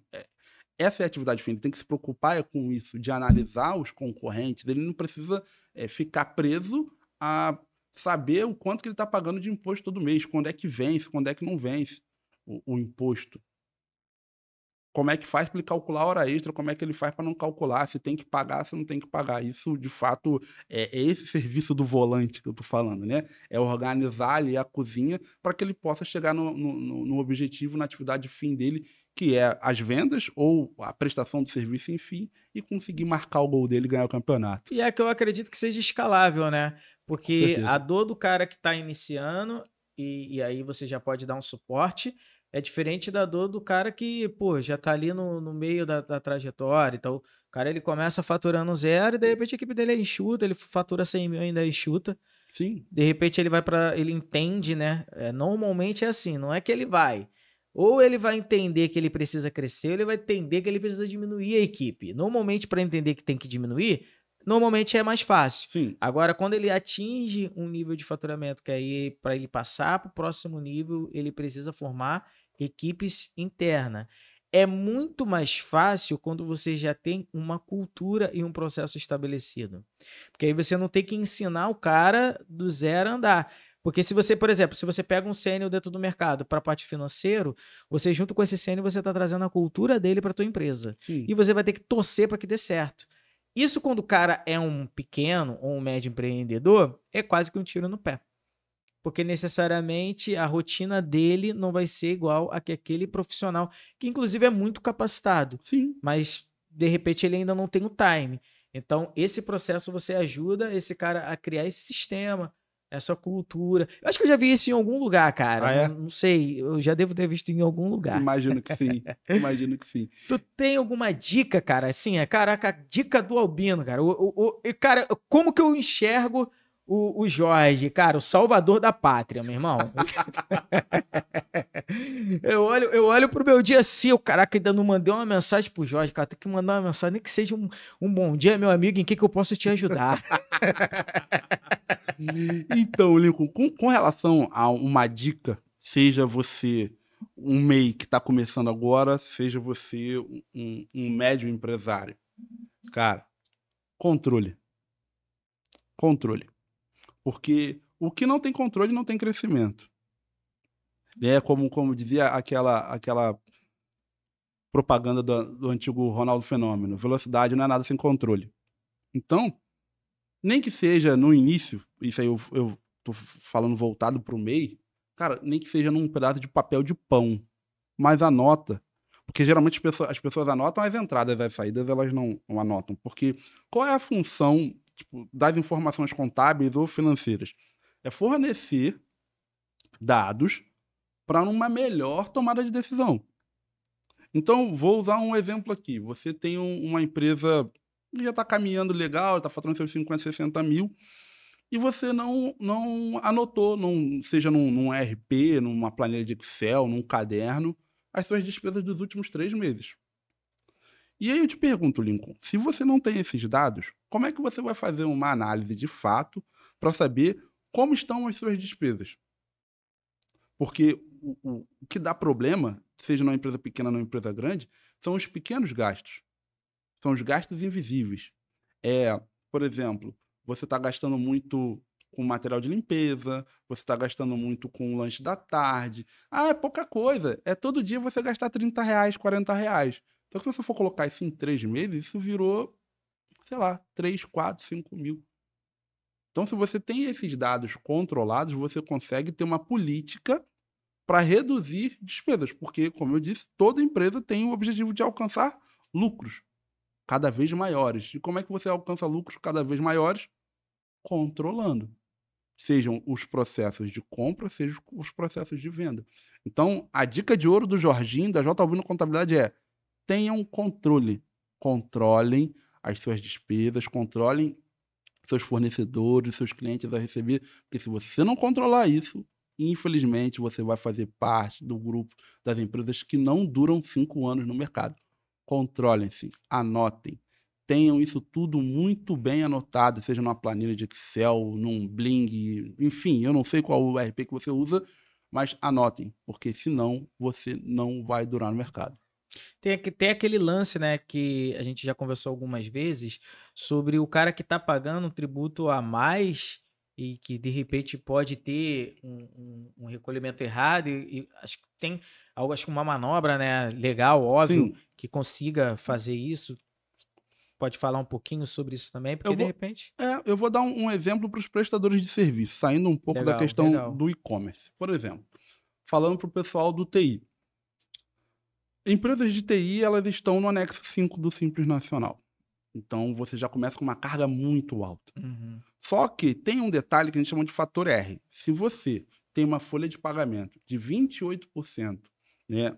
essa é a atividade fim, ele tem que se preocupar com isso, de analisar os concorrentes, ele não precisa ficar preso a saber o quanto que ele está pagando de imposto todo mês, quando é que vence, quando é que não vence o imposto. Como é que faz para ele calcular a hora extra, como é que ele faz para não calcular, se tem que pagar, se não tem que pagar. Isso, de fato, é esse serviço do volante que eu estou falando, né? É organizar ali a cozinha para que ele possa chegar no objetivo, na atividade fim dele, que é as vendas ou a prestação do serviço, enfim, e conseguir marcar o gol dele e ganhar o campeonato. E é que eu acredito que seja escalável, né? Porque a Certeza. dor do cara que está iniciando, e aí você já pode dar um suporte, é diferente da dor do cara que, pô, já tá ali no meio da trajetória. Então, o cara ele começa faturando zero e de repente a equipe dele é enxuta, ele fatura 100 mil ainda é enxuta. Sim. De repente ele vai para, ele entende, né? Normalmente é assim, não é que ele vai. Ou ele vai entender que ele precisa crescer, ou ele vai entender que ele precisa diminuir a equipe. Normalmente, para entender que tem que diminuir, normalmente é mais fácil. Sim. Agora, quando ele atinge um nível de faturamento que aí, para ele passar para o próximo nível, ele precisa formar equipes internas. É muito mais fácil quando você já tem uma cultura e um processo estabelecido. Porque aí você não tem que ensinar o cara do zero a andar. Porque se você, por exemplo, se você pega um sênior dentro do mercado para a parte financeira, você junto com esse sênior, você está trazendo a cultura dele para a tua empresa. Sim. E você vai ter que torcer para que dê certo. Isso quando o cara é um pequeno ou um médio empreendedor, é quase que um tiro no pé. Porque necessariamente a rotina dele não vai ser igual a que aquele profissional, que inclusive é muito capacitado, Sim. mas de repente ele ainda não tem o time. Então, esse processo você ajuda esse cara a criar esse sistema, essa cultura. Eu acho que eu já vi isso em algum lugar, cara. Ah, é? Não sei, eu já devo ter visto em algum lugar. Imagino que sim. Imagino que sim. Tu tem alguma dica, cara? Assim, caraca, a dica do Albino, cara. Cara, como que eu enxergo o Jorge, cara, o salvador da pátria, meu irmão? eu olho pro meu dia assim, o caraca, ainda não mandei uma mensagem pro Jorge, cara, tem que mandar uma mensagem, nem que seja um bom dia, meu amigo, em que eu posso te ajudar? Então, Lincoln, com relação a uma dica, seja você um MEI que está começando agora, seja você um médio empresário, cara, controle. Controle. Porque o que não tem controle não tem crescimento. É como dizia aquela propaganda do antigo Ronaldo Fenômeno, velocidade não é nada sem controle. Então, nem que seja no início, isso aí eu tô falando voltado para o MEI, cara, nem que seja num pedaço de papel de pão, mas anota. Porque geralmente as pessoas anotam as entradas e as saídas, elas não anotam. Porque qual é a função das informações contábeis ou financeiras? É fornecer dados para uma melhor tomada de decisão. Então, vou usar um exemplo aqui. Você tem uma empresa que já está caminhando legal, está faturando seus 50, 60 mil, e você não anotou, seja num ERP, numa planilha de Excel, num caderno, as suas despesas dos últimos 3 meses. E aí eu te pergunto, Lincoln, se você não tem esses dados, como é que você vai fazer uma análise de fato para saber como estão as suas despesas? Porque o que dá problema, seja numa empresa pequena ou numa empresa grande, são os pequenos gastos. São os gastos invisíveis. Por exemplo, você está gastando muito com material de limpeza, você está gastando muito com o lanche da tarde. Ah, é pouca coisa. É todo dia você gastar R$30, R$40. Então, se você for colocar isso em 3 meses, isso virou, sei lá, 3, 4, 5 mil. Então, se você tem esses dados controlados, você consegue ter uma política para reduzir despesas. Porque, como eu disse, toda empresa tem o objetivo de alcançar lucros cada vez maiores. E como é que você alcança lucros cada vez maiores? Controlando. Sejam os processos de compra, sejam os processos de venda. Então, a dica de ouro do Jorginho, da J. Albino Contabilidade é: tenham controle. Controlem as suas despesas, controlem seus fornecedores, seus clientes a receber. Porque se você não controlar isso, infelizmente, você vai fazer parte do grupo das empresas que não duram 5 anos no mercado. Controlem-se, anotem. Tenham isso tudo muito bem anotado, seja numa planilha de Excel, num Bling, enfim, eu não sei qual o ERP que você usa, mas anotem, porque senão você não vai durar no mercado. Tem aquele lance, né, que a gente já conversou algumas vezes, sobre o cara que tá pagando um tributo a mais e que de repente pode ter um recolhimento errado e acho que tem algo, acho que uma manobra, né, legal, óbvio, Sim, que consiga fazer isso. Pode falar um pouquinho sobre isso também, eu porque de vou, repente... eu vou dar um exemplo para os prestadores de serviço, saindo um pouco da Legal, questão legal. do e-commerce. Por exemplo, falando para o pessoal do TI. Empresas de TI, elas estão no anexo 5 do Simples Nacional. Então, você já começa com uma carga muito alta. Uhum. Só que tem um detalhe que a gente chama de fator R. Se você tem uma folha de pagamento de 28%, né,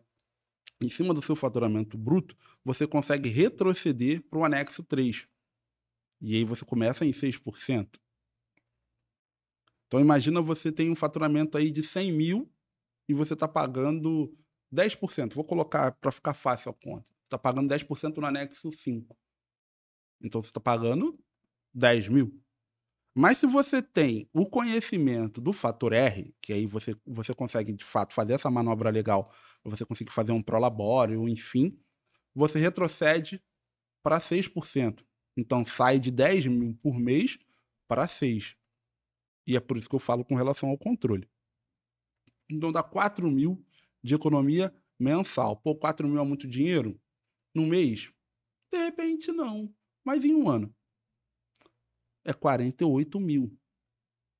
em cima do seu faturamento bruto, você consegue retroceder para o anexo 3. E aí você começa em 6%. Então, imagina você tem um faturamento aí de 100 mil e você está pagando 10%. Vou colocar para ficar fácil a conta. Você está pagando 10% no anexo 5. Então, você está pagando 10 mil. Mas se você tem o conhecimento do fator R, que aí você consegue, de fato, fazer essa manobra legal, você consegue fazer um prolabore, ou enfim, você retrocede para 6%. Então, sai de 10 mil por mês para 6. E é por isso que eu falo com relação ao controle. Então, dá 4 mil de economia mensal. Pô, 4 mil é muito dinheiro? No mês? De repente, não. Mas em um ano? É 48 mil.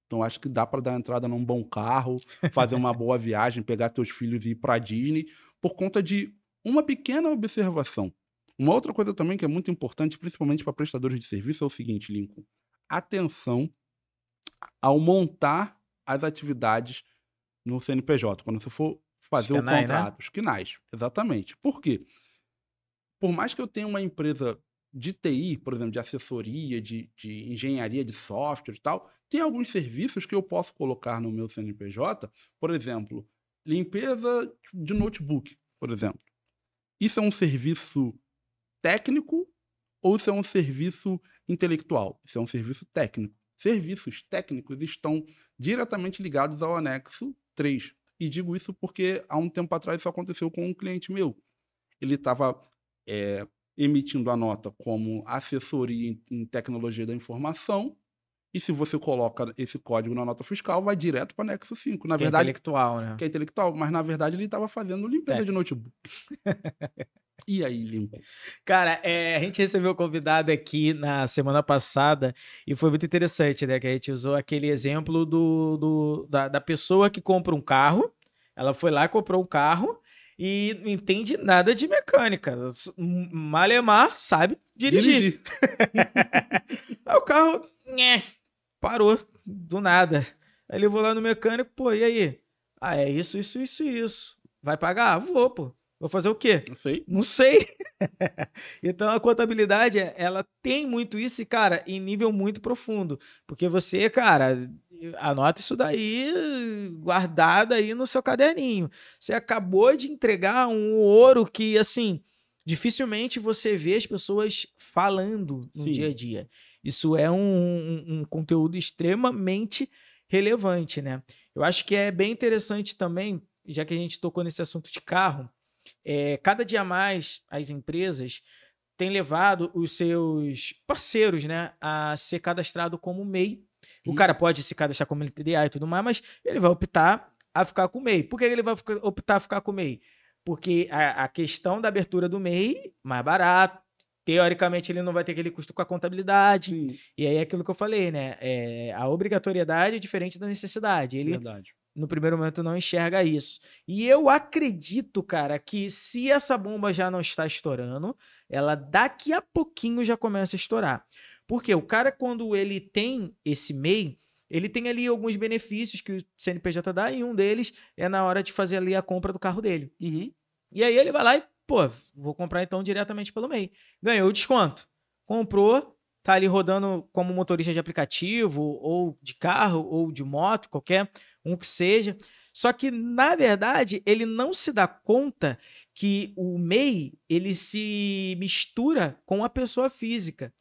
Então, acho que dá para dar entrada num bom carro, fazer uma boa viagem, pegar teus filhos e ir para Disney, por conta de uma pequena observação. Uma outra coisa também que é muito importante, principalmente para prestadores de serviço, é o seguinte, Lincoln. Atenção ao montar as atividades no CNPJ, quando você for fazer o Escanai, né? contrato, os quinais. Exatamente. Por quê? Por mais que eu tenha uma empresa de TI, por exemplo, de assessoria, de engenharia de software e tal, tem alguns serviços que eu posso colocar no meu CNPJ, por exemplo, limpeza de notebook, por exemplo. Isso é um serviço técnico ou isso é um serviço intelectual? Isso é um serviço técnico. Serviços técnicos estão diretamente ligados ao anexo 3. E digo isso porque há um tempo atrás isso aconteceu com um cliente meu. Ele estava emitindo a nota como assessoria em tecnologia da informação, e se você coloca esse código na nota fiscal, vai direto para o anexo 5. Na Que é verdade, intelectual, né? que é intelectual, mas na verdade ele estava fazendo limpeza de Técnico. notebook. E aí, Lincoln? Cara, a gente recebeu um convidado aqui na semana passada e foi muito interessante, né? Que a gente usou aquele exemplo da pessoa que compra um carro. Ela foi lá, comprou um carro e não entende nada de mecânica. Malemar sabe dirigir. Aí o carro parou do nada. Aí levou lá no mecânico, pô, e aí? Ah, é isso, isso, isso, isso. Vai pagar? Vou, pô. Vou fazer o quê? Não sei. Não sei. Então a contabilidade, ela tem muito isso e, cara, em nível muito profundo. Porque você, cara, anota isso daí guardado aí no seu caderninho. Você acabou de entregar um ouro que, assim, dificilmente você vê as pessoas falando no Sim. dia a dia. Isso é um conteúdo extremamente relevante, né? Eu acho que é bem interessante também, já que a gente tocou nesse assunto de carro, cada dia mais as empresas têm levado os seus parceiros, né, a ser cadastrado como MEI. O cara pode se cadastrar como LTDA e tudo mais, mas ele vai optar a ficar com o MEI. Por que ele vai optar a ficar com o MEI? Porque a questão da abertura do MEI, mais barato, teoricamente ele não vai ter aquele custo com a contabilidade. Sim. E aí é aquilo que eu falei, né? A obrigatoriedade é diferente da necessidade. Ele, Verdade. no primeiro momento, não enxerga isso. E eu acredito, cara, que se essa bomba já não está estourando, ela daqui a pouquinho já começa a estourar. Porque o cara, quando ele tem esse MEI, ele tem ali alguns benefícios que o CNPJ dá, e um deles é na hora de fazer ali a compra do carro dele. Uhum. E aí ele vai lá e, pô, vou comprar então diretamente pelo MEI. Ganhou o desconto. Comprou, tá ali rodando como motorista de aplicativo, ou de carro, ou de moto, qualquer um que seja. Só que, na verdade, ele não se dá conta que o MEI, ele se mistura com a pessoa física.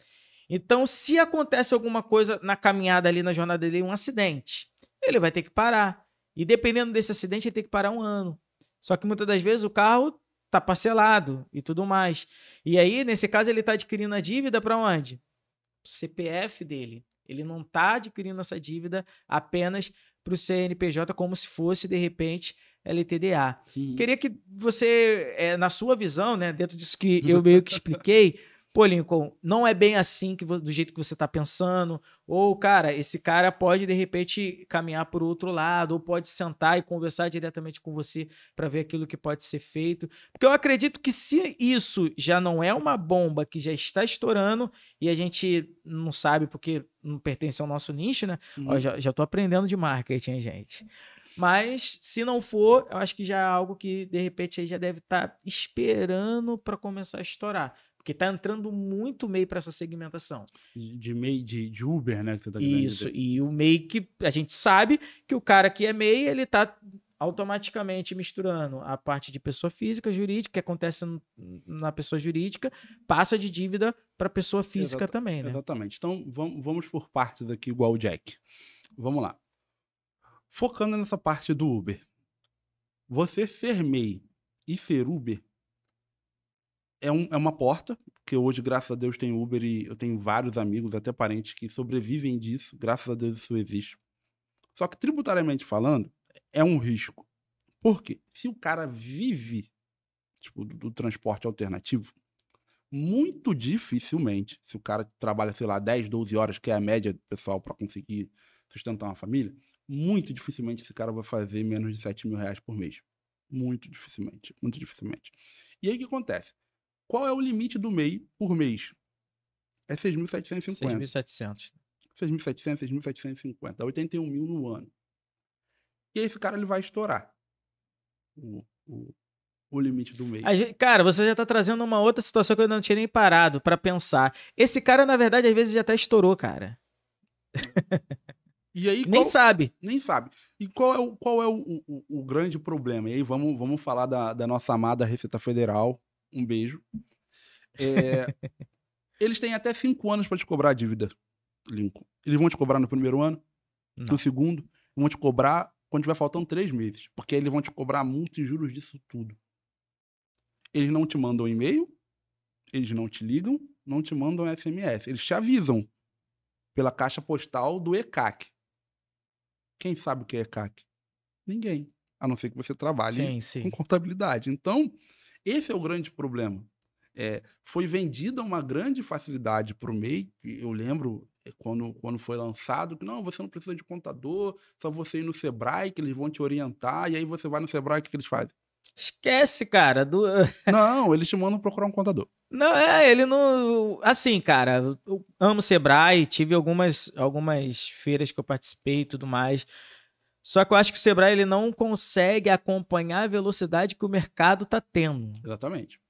Então, se acontece alguma coisa na caminhada ali, na jornada dele, um acidente, ele vai ter que parar. E dependendo desse acidente, ele tem que parar 1 ano. Só que muitas das vezes o carro tá parcelado e tudo mais. E aí, nesse caso, ele tá adquirindo a dívida para onde? O CPF dele. Ele não tá adquirindo essa dívida apenas para o CNPJ como se fosse, de repente, LTDA. Queria que você, na sua visão, né, dentro disso que eu meio que expliquei, pô, Lincoln, não é bem assim do jeito que você está pensando, ou, cara, esse cara pode, de repente, caminhar por outro lado, ou pode sentar e conversar diretamente com você para ver aquilo que pode ser feito. Porque eu acredito que se isso já não é uma bomba que já está estourando e a gente não sabe porque não pertence ao nosso nicho, né? Ó, já tô aprendendo de marketing, gente. Mas, se não for, eu acho que já é algo que, de repente, aí já deve estar esperando para começar a estourar. Porque tá entrando muito MEI para essa segmentação. De MEI, de Uber, né? Que você tá Isso, e o MEI que a gente sabe que o cara que é MEI, ele tá automaticamente misturando a parte de pessoa física, jurídica, que acontece na pessoa jurídica, passa de dívida para pessoa física também, né? Exatamente. Então, vamos por partes aqui, igual o Jack. Vamos lá. Focando nessa parte do Uber. Você ser MEI e ser Uber é uma porta, que hoje, graças a Deus, tem Uber e eu tenho vários amigos, até parentes, que sobrevivem disso. Graças a Deus isso existe. Só que, tributariamente falando, é um risco. Por quê? Se o cara vive tipo, do transporte alternativo, muito dificilmente, se o cara trabalha, sei lá, 10, 12 horas, que é a média do pessoal para conseguir sustentar uma família, muito dificilmente esse cara vai fazer menos de 7 mil reais por mês. Muito dificilmente, muito dificilmente. E aí o que acontece? Qual é o limite do MEI por mês? É 6.750. 6.700. 6.700, 6.750. 81 mil no ano. E aí esse cara ele vai estourar o limite do MEI. Cara, você já tá trazendo uma outra situação que eu não tinha nem parado pra pensar. Esse cara, na verdade, às vezes já até estourou, cara. E aí, nem sabe. Nem sabe. E qual é o grande problema? E aí vamos falar da nossa amada Receita Federal. Um beijo. Eles têm até 5 anos para te cobrar a dívida, Lincoln. Eles vão te cobrar no primeiro ano, no segundo, vão te cobrar quando tiver faltando 3 meses. Porque eles vão te cobrar multa e juros disso tudo. Eles não te mandam e-mail, eles não te ligam, não te mandam SMS. Eles te avisam pela caixa postal do ECAC. Quem sabe o que é ECAC? Ninguém. A não ser que você trabalhe com contabilidade. Então, esse é o grande problema. Foi vendida uma grande facilidade para o MEI. Eu lembro quando foi lançado que não, você não precisa de contador, só você ir no Sebrae que eles vão te orientar. E aí você vai no Sebrae, o que eles fazem? Esquece, cara. Não, eles te mandam procurar um contador. Não, ele não... Assim, cara, eu amo Sebrae, tive algumas feiras que eu participei e tudo mais. Só que eu acho que o Sebrae ele não consegue acompanhar a velocidade que o mercado tá tendo. Exatamente.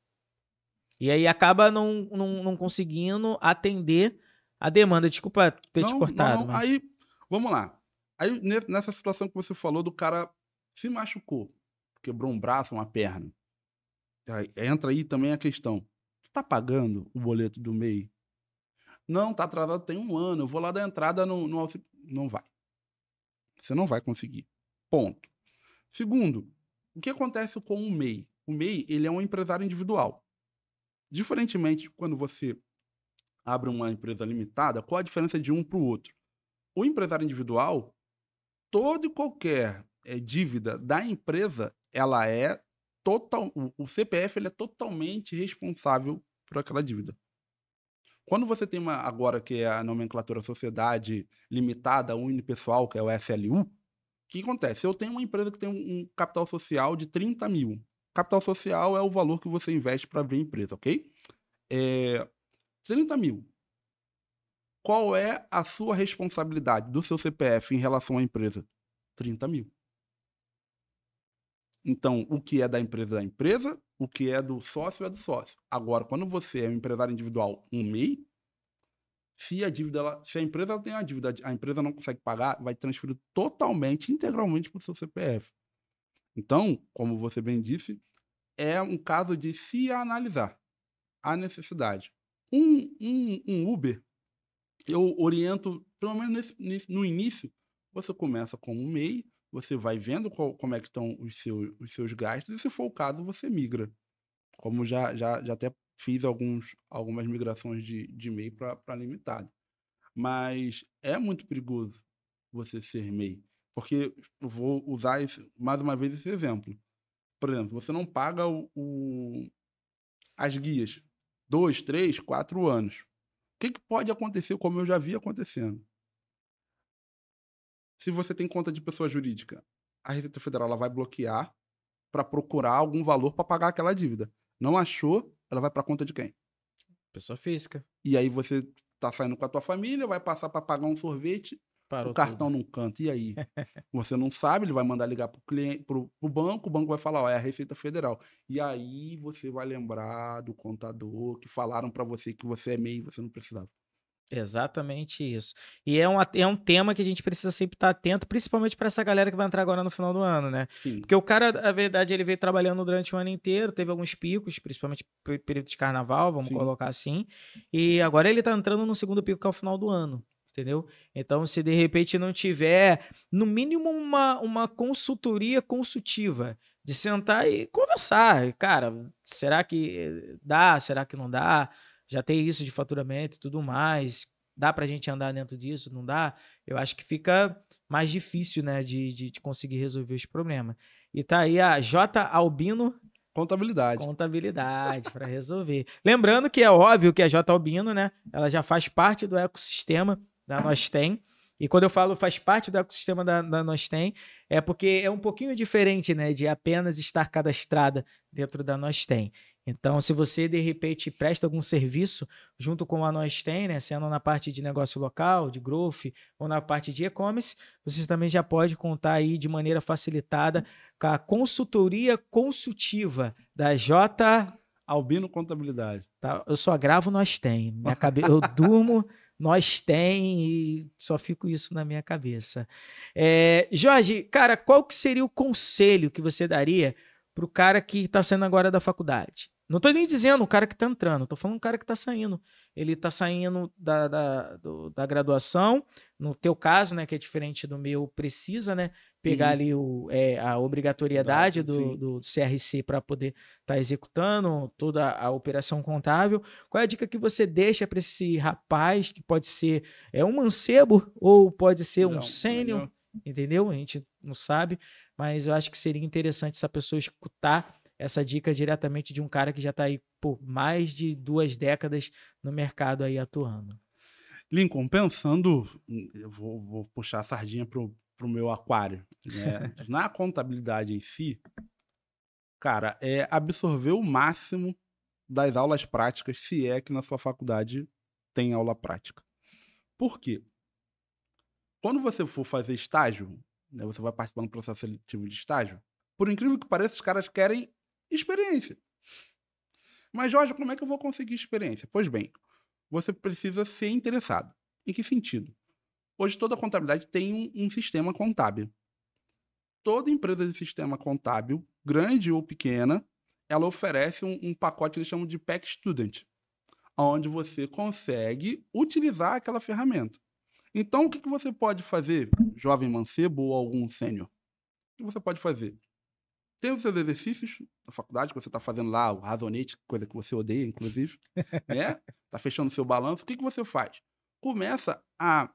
E aí acaba não conseguindo atender a demanda. Desculpa ter te cortado. Não. Aí, vamos lá. Aí, nessa situação que você falou do cara se machucou, quebrou um braço, uma perna. Aí, entra aí também a questão. Tu tá pagando o boleto do MEI? Não, tá atrasado tem 1 ano. Eu vou lá dar entrada no não vai. Você não vai conseguir. Ponto. Segundo, o que acontece com o MEI? O MEI, ele é um empresário individual. Diferentemente, quando você abre uma empresa limitada, qual a diferença de um para o outro? O empresário individual, toda e qualquer dívida da empresa, ela é total. O CPF ele é totalmente responsável por aquela dívida. Quando você tem agora que é a nomenclatura sociedade limitada unipessoal, que é o SLU, o que acontece? Eu tenho uma empresa que tem um capital social de 30 mil. Capital social é o valor que você investe para abrir a empresa, ok? 30 mil. Qual é a sua responsabilidade do seu CPF em relação à empresa? 30 mil. Então, o que é da empresa, o que é do sócio é do sócio. Agora, quando você é um empresário individual, um MEI, se a empresa tem a dívida, a empresa não consegue pagar, vai transferir totalmente, integralmente para o seu CPF. Então, como você bem disse, é um caso de se analisar a necessidade. Um Uber, eu oriento, pelo menos no início, você começa como MEI, você vai vendo como é que estão os seus gastos, e se for o caso, você migra. Como já até fiz algumas migrações de MEI para limitado. Mas é muito perigoso você ser MEI. Porque eu vou usar mais uma vez esse exemplo. Por exemplo, você não paga as guias 2, 3, 4 anos. O que pode acontecer, como eu já vi acontecendo? Se você tem conta de pessoa jurídica, a Receita Federal ela vai bloquear para procurar algum valor para pagar aquela dívida. Não achou, ela vai para conta de quem? Pessoa física. E aí você tá saindo com a tua família, vai passar para pagar um sorvete, o Parou cartão tudo. não canta. E aí? Você não sabe, ele vai mandar ligar pro cliente, pro banco, o banco vai falar, ó, é a Receita Federal. E aí você vai lembrar do contador que falaram para você que você é MEI, você não precisava. Exatamente isso. E é um tema que a gente precisa sempre estar atento, principalmente para essa galera que vai entrar agora no final do ano, né? Sim. Porque o cara, na verdade, ele veio trabalhando durante o ano inteiro, teve alguns picos, principalmente período de carnaval, vamos Sim. colocar assim. E agora ele tá entrando no segundo pico, que é o final do ano. Entendeu? Então, se de repente não tiver, no mínimo, uma consultoria consultiva, de sentar e conversar. Cara, será que dá? Será que não dá? Já tem isso de faturamento e tudo mais. Dá pra gente andar dentro disso? Não dá? Eu acho que fica mais difícil, né, de conseguir resolver os problemas. E tá aí a J Albino Contabilidade para resolver. Lembrando que é óbvio que a J Albino, né, ela já faz parte do ecossistema da Nostem. E quando eu falo faz parte do ecossistema da Nostem, é porque é um pouquinho diferente, né, de apenas estar cadastrada dentro da Nostem. Então, se você, de repente, presta algum serviço junto com a Nostem, né, sendo na parte de negócio local, de growth, ou na parte de e-commerce, você também já pode contar aí de maneira facilitada com a consultoria consultiva da J... Albino Contabilidade. Tá? Eu só gravo Nostem. Eu durmo Nostem e só fico isso na minha cabeça. Jorge, cara, qual que seria o conselho que você daria para o cara que está saindo agora da faculdade? Não estou nem dizendo o cara que está entrando, estou falando o cara que está saindo. Ele está saindo da graduação, no teu caso, né, que é diferente do meu, precisa, né, pegar ali a obrigatoriedade do CRC para poder estar executando toda a operação contábil. Qual é a dica que você deixa para esse rapaz, que pode ser um mancebo ou pode ser um sênior, entendeu? A gente não sabe, mas eu acho que seria interessante essa pessoa escutar essa dica diretamente de um cara que já está aí por mais de 2 décadas no mercado aí atuando. Lincoln, pensando, eu vou puxar a sardinha pro meu aquário, né? Na contabilidade em si, cara, é absorver o máximo das aulas práticas, se é que na sua faculdade tem aula prática. Por quê? Quando você for fazer estágio, né, você vai participar do processo seletivo de estágio, por incrível que pareça, os caras querem experiência. Mas, Jorge, como é que eu vou conseguir experiência? Pois bem, você precisa ser interessado. Em que sentido? Hoje toda contabilidade tem um sistema contábil. Toda empresa de sistema contábil, grande ou pequena, ela oferece um pacote que eles chamam de Pack Student, onde você consegue utilizar aquela ferramenta. Então, o que você pode fazer, jovem mancebo ou algum sênior? O que você pode fazer? Tem os seus exercícios na faculdade, que você está fazendo lá, o razonete, coisa que você odeia, inclusive, né? Está fechando o seu balanço. O que você faz? Começa a,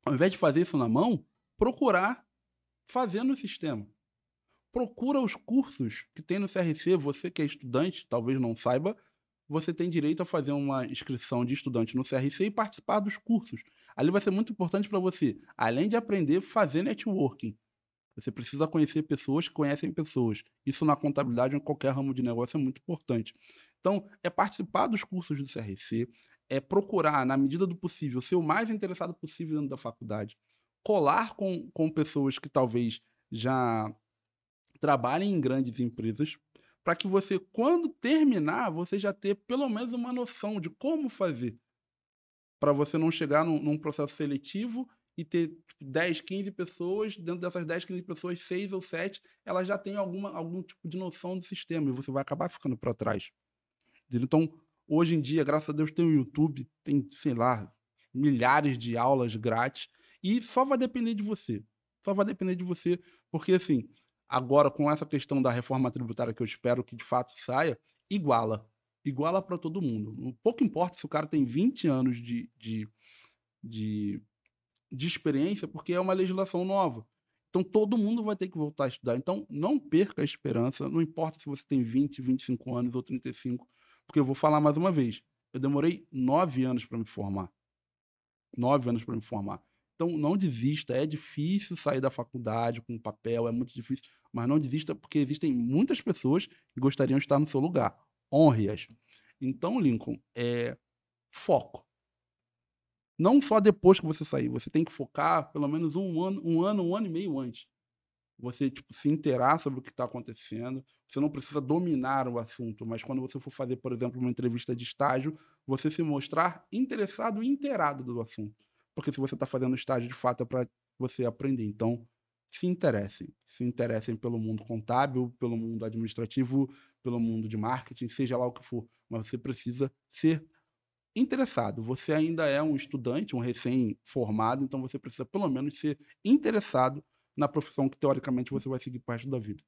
ao invés de fazer isso na mão, procurar fazer no sistema. Procura os cursos que tem no CRC. Você que é estudante, talvez não saiba, você tem direito a fazer uma inscrição de estudante no CRC e participar dos cursos. Ali vai ser muito importante para você, além de aprender, fazer networking. Você precisa conhecer pessoas que conhecem pessoas. Isso na contabilidade ou em qualquer ramo de negócio é muito importante. Então, é participar dos cursos do CRC, é procurar, na medida do possível, ser o mais interessado possível dentro da faculdade, colar com pessoas que talvez já trabalhem em grandes empresas, para que você, quando terminar, você já ter pelo menos uma noção de como fazer, para você não chegar num processo seletivo e ter 10, 15 pessoas, dentro dessas 10, 15 pessoas, 6 ou 7, elas já têm algum tipo de noção do sistema, e você vai acabar ficando para trás. Então, hoje em dia, graças a Deus, tem o YouTube, tem, sei lá, milhares de aulas grátis, e só vai depender de você. Só vai depender de você, porque, assim, agora, com essa questão da reforma tributária, que eu espero que de fato saia, iguala. Iguala para todo mundo. Pouco importa se o cara tem 20 anos de experiência, porque é uma legislação nova. Então, todo mundo vai ter que voltar a estudar. Então, não perca a esperança, não importa se você tem 20, 25 anos ou 35, porque eu vou falar mais uma vez. Eu demorei 9 anos para me formar. 9 anos para me formar. Então, não desista. É difícil sair da faculdade com papel, é muito difícil, mas não desista porque existem muitas pessoas que gostariam de estar no seu lugar. Honre-as. Então, Lincoln, foco. Não só depois que você sair, você tem que focar pelo menos um ano e meio antes. Você se inteirar sobre o que está acontecendo. Você não precisa dominar o assunto, mas quando você for fazer, por exemplo, uma entrevista de estágio, você se mostrar interessado e inteirado do assunto. Porque se você está fazendo estágio, de fato, é para você aprender. Então, se interessem pelo mundo contábil, pelo mundo administrativo, pelo mundo de marketing, seja lá o que for. Mas você precisa ser interessado. Você ainda é um estudante, um recém-formado, então você precisa pelo menos ser interessado na profissão que teoricamente você vai seguir pro resto da vida.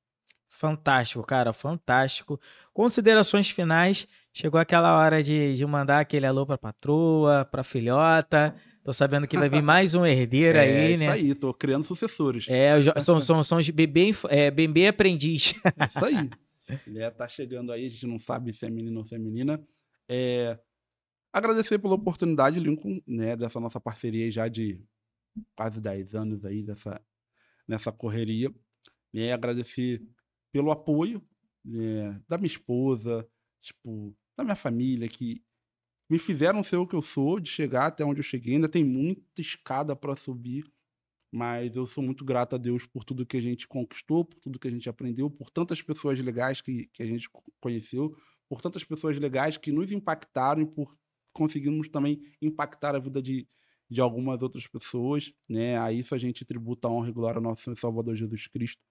Fantástico, cara, fantástico. Considerações finais. Chegou aquela hora de mandar aquele alô pra patroa, pra filhota. Tô sabendo que vai vir mais um herdeiro aí, Isso né? aí, tô criando sucessores. São os bebê aprendiz. É isso aí. Tá chegando aí, a gente não sabe se é menino ou se é menina. Agradecer pela oportunidade, Lincoln, né, dessa nossa parceria aí já de quase 10 anos aí nessa correria. Agradecer pelo apoio, da minha esposa, da minha família, que me fizeram ser o que eu sou, de chegar até onde eu cheguei. Ainda tem muita escada para subir, mas eu sou muito grato a Deus por tudo que a gente conquistou, por tudo que a gente aprendeu, por tantas pessoas legais que a gente conheceu, por tantas pessoas legais que nos impactaram e por conseguirmos também impactar a vida de algumas outras pessoas, né? A isso a gente tributa a honra e glória ao nosso Senhor e Salvador Jesus Cristo,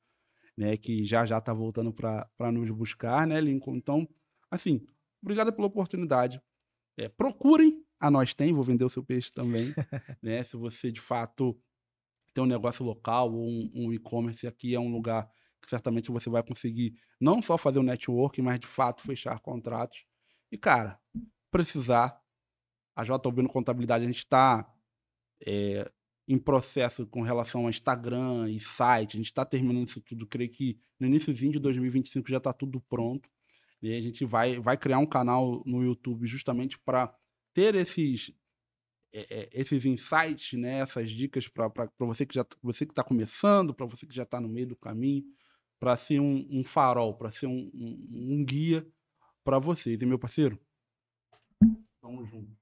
né? Que já está voltando para nos buscar, né, Lincoln? Então, assim, obrigado pela oportunidade. Procurem a Nós Tem, vou vender o seu peixe também, né? Se você de fato tem um negócio local ou um e-commerce, aqui é um lugar que certamente você vai conseguir não só fazer o network, mas de fato fechar contratos. E, cara, precisar, a JB no Contabilidade, a gente está em processo com relação a Instagram e site, a gente está terminando isso tudo, creio que no iníciozinho de 2025 já está tudo pronto. E a gente vai criar um canal no YouTube justamente para ter esses insights, né, essas dicas para você que está começando, para você que já está no meio do caminho, para ser um farol, para ser um guia para vocês. E meu parceiro, vamos junto.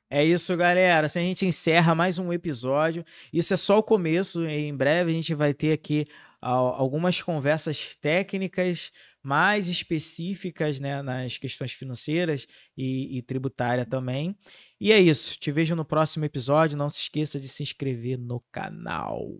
É isso, galera. Assim a gente encerra mais um episódio. Isso é só o começo. Em breve a gente vai ter aqui algumas conversas técnicas mais específicas, né, nas questões financeiras e tributária também. E é isso. Te vejo no próximo episódio. Não se esqueça de se inscrever no canal.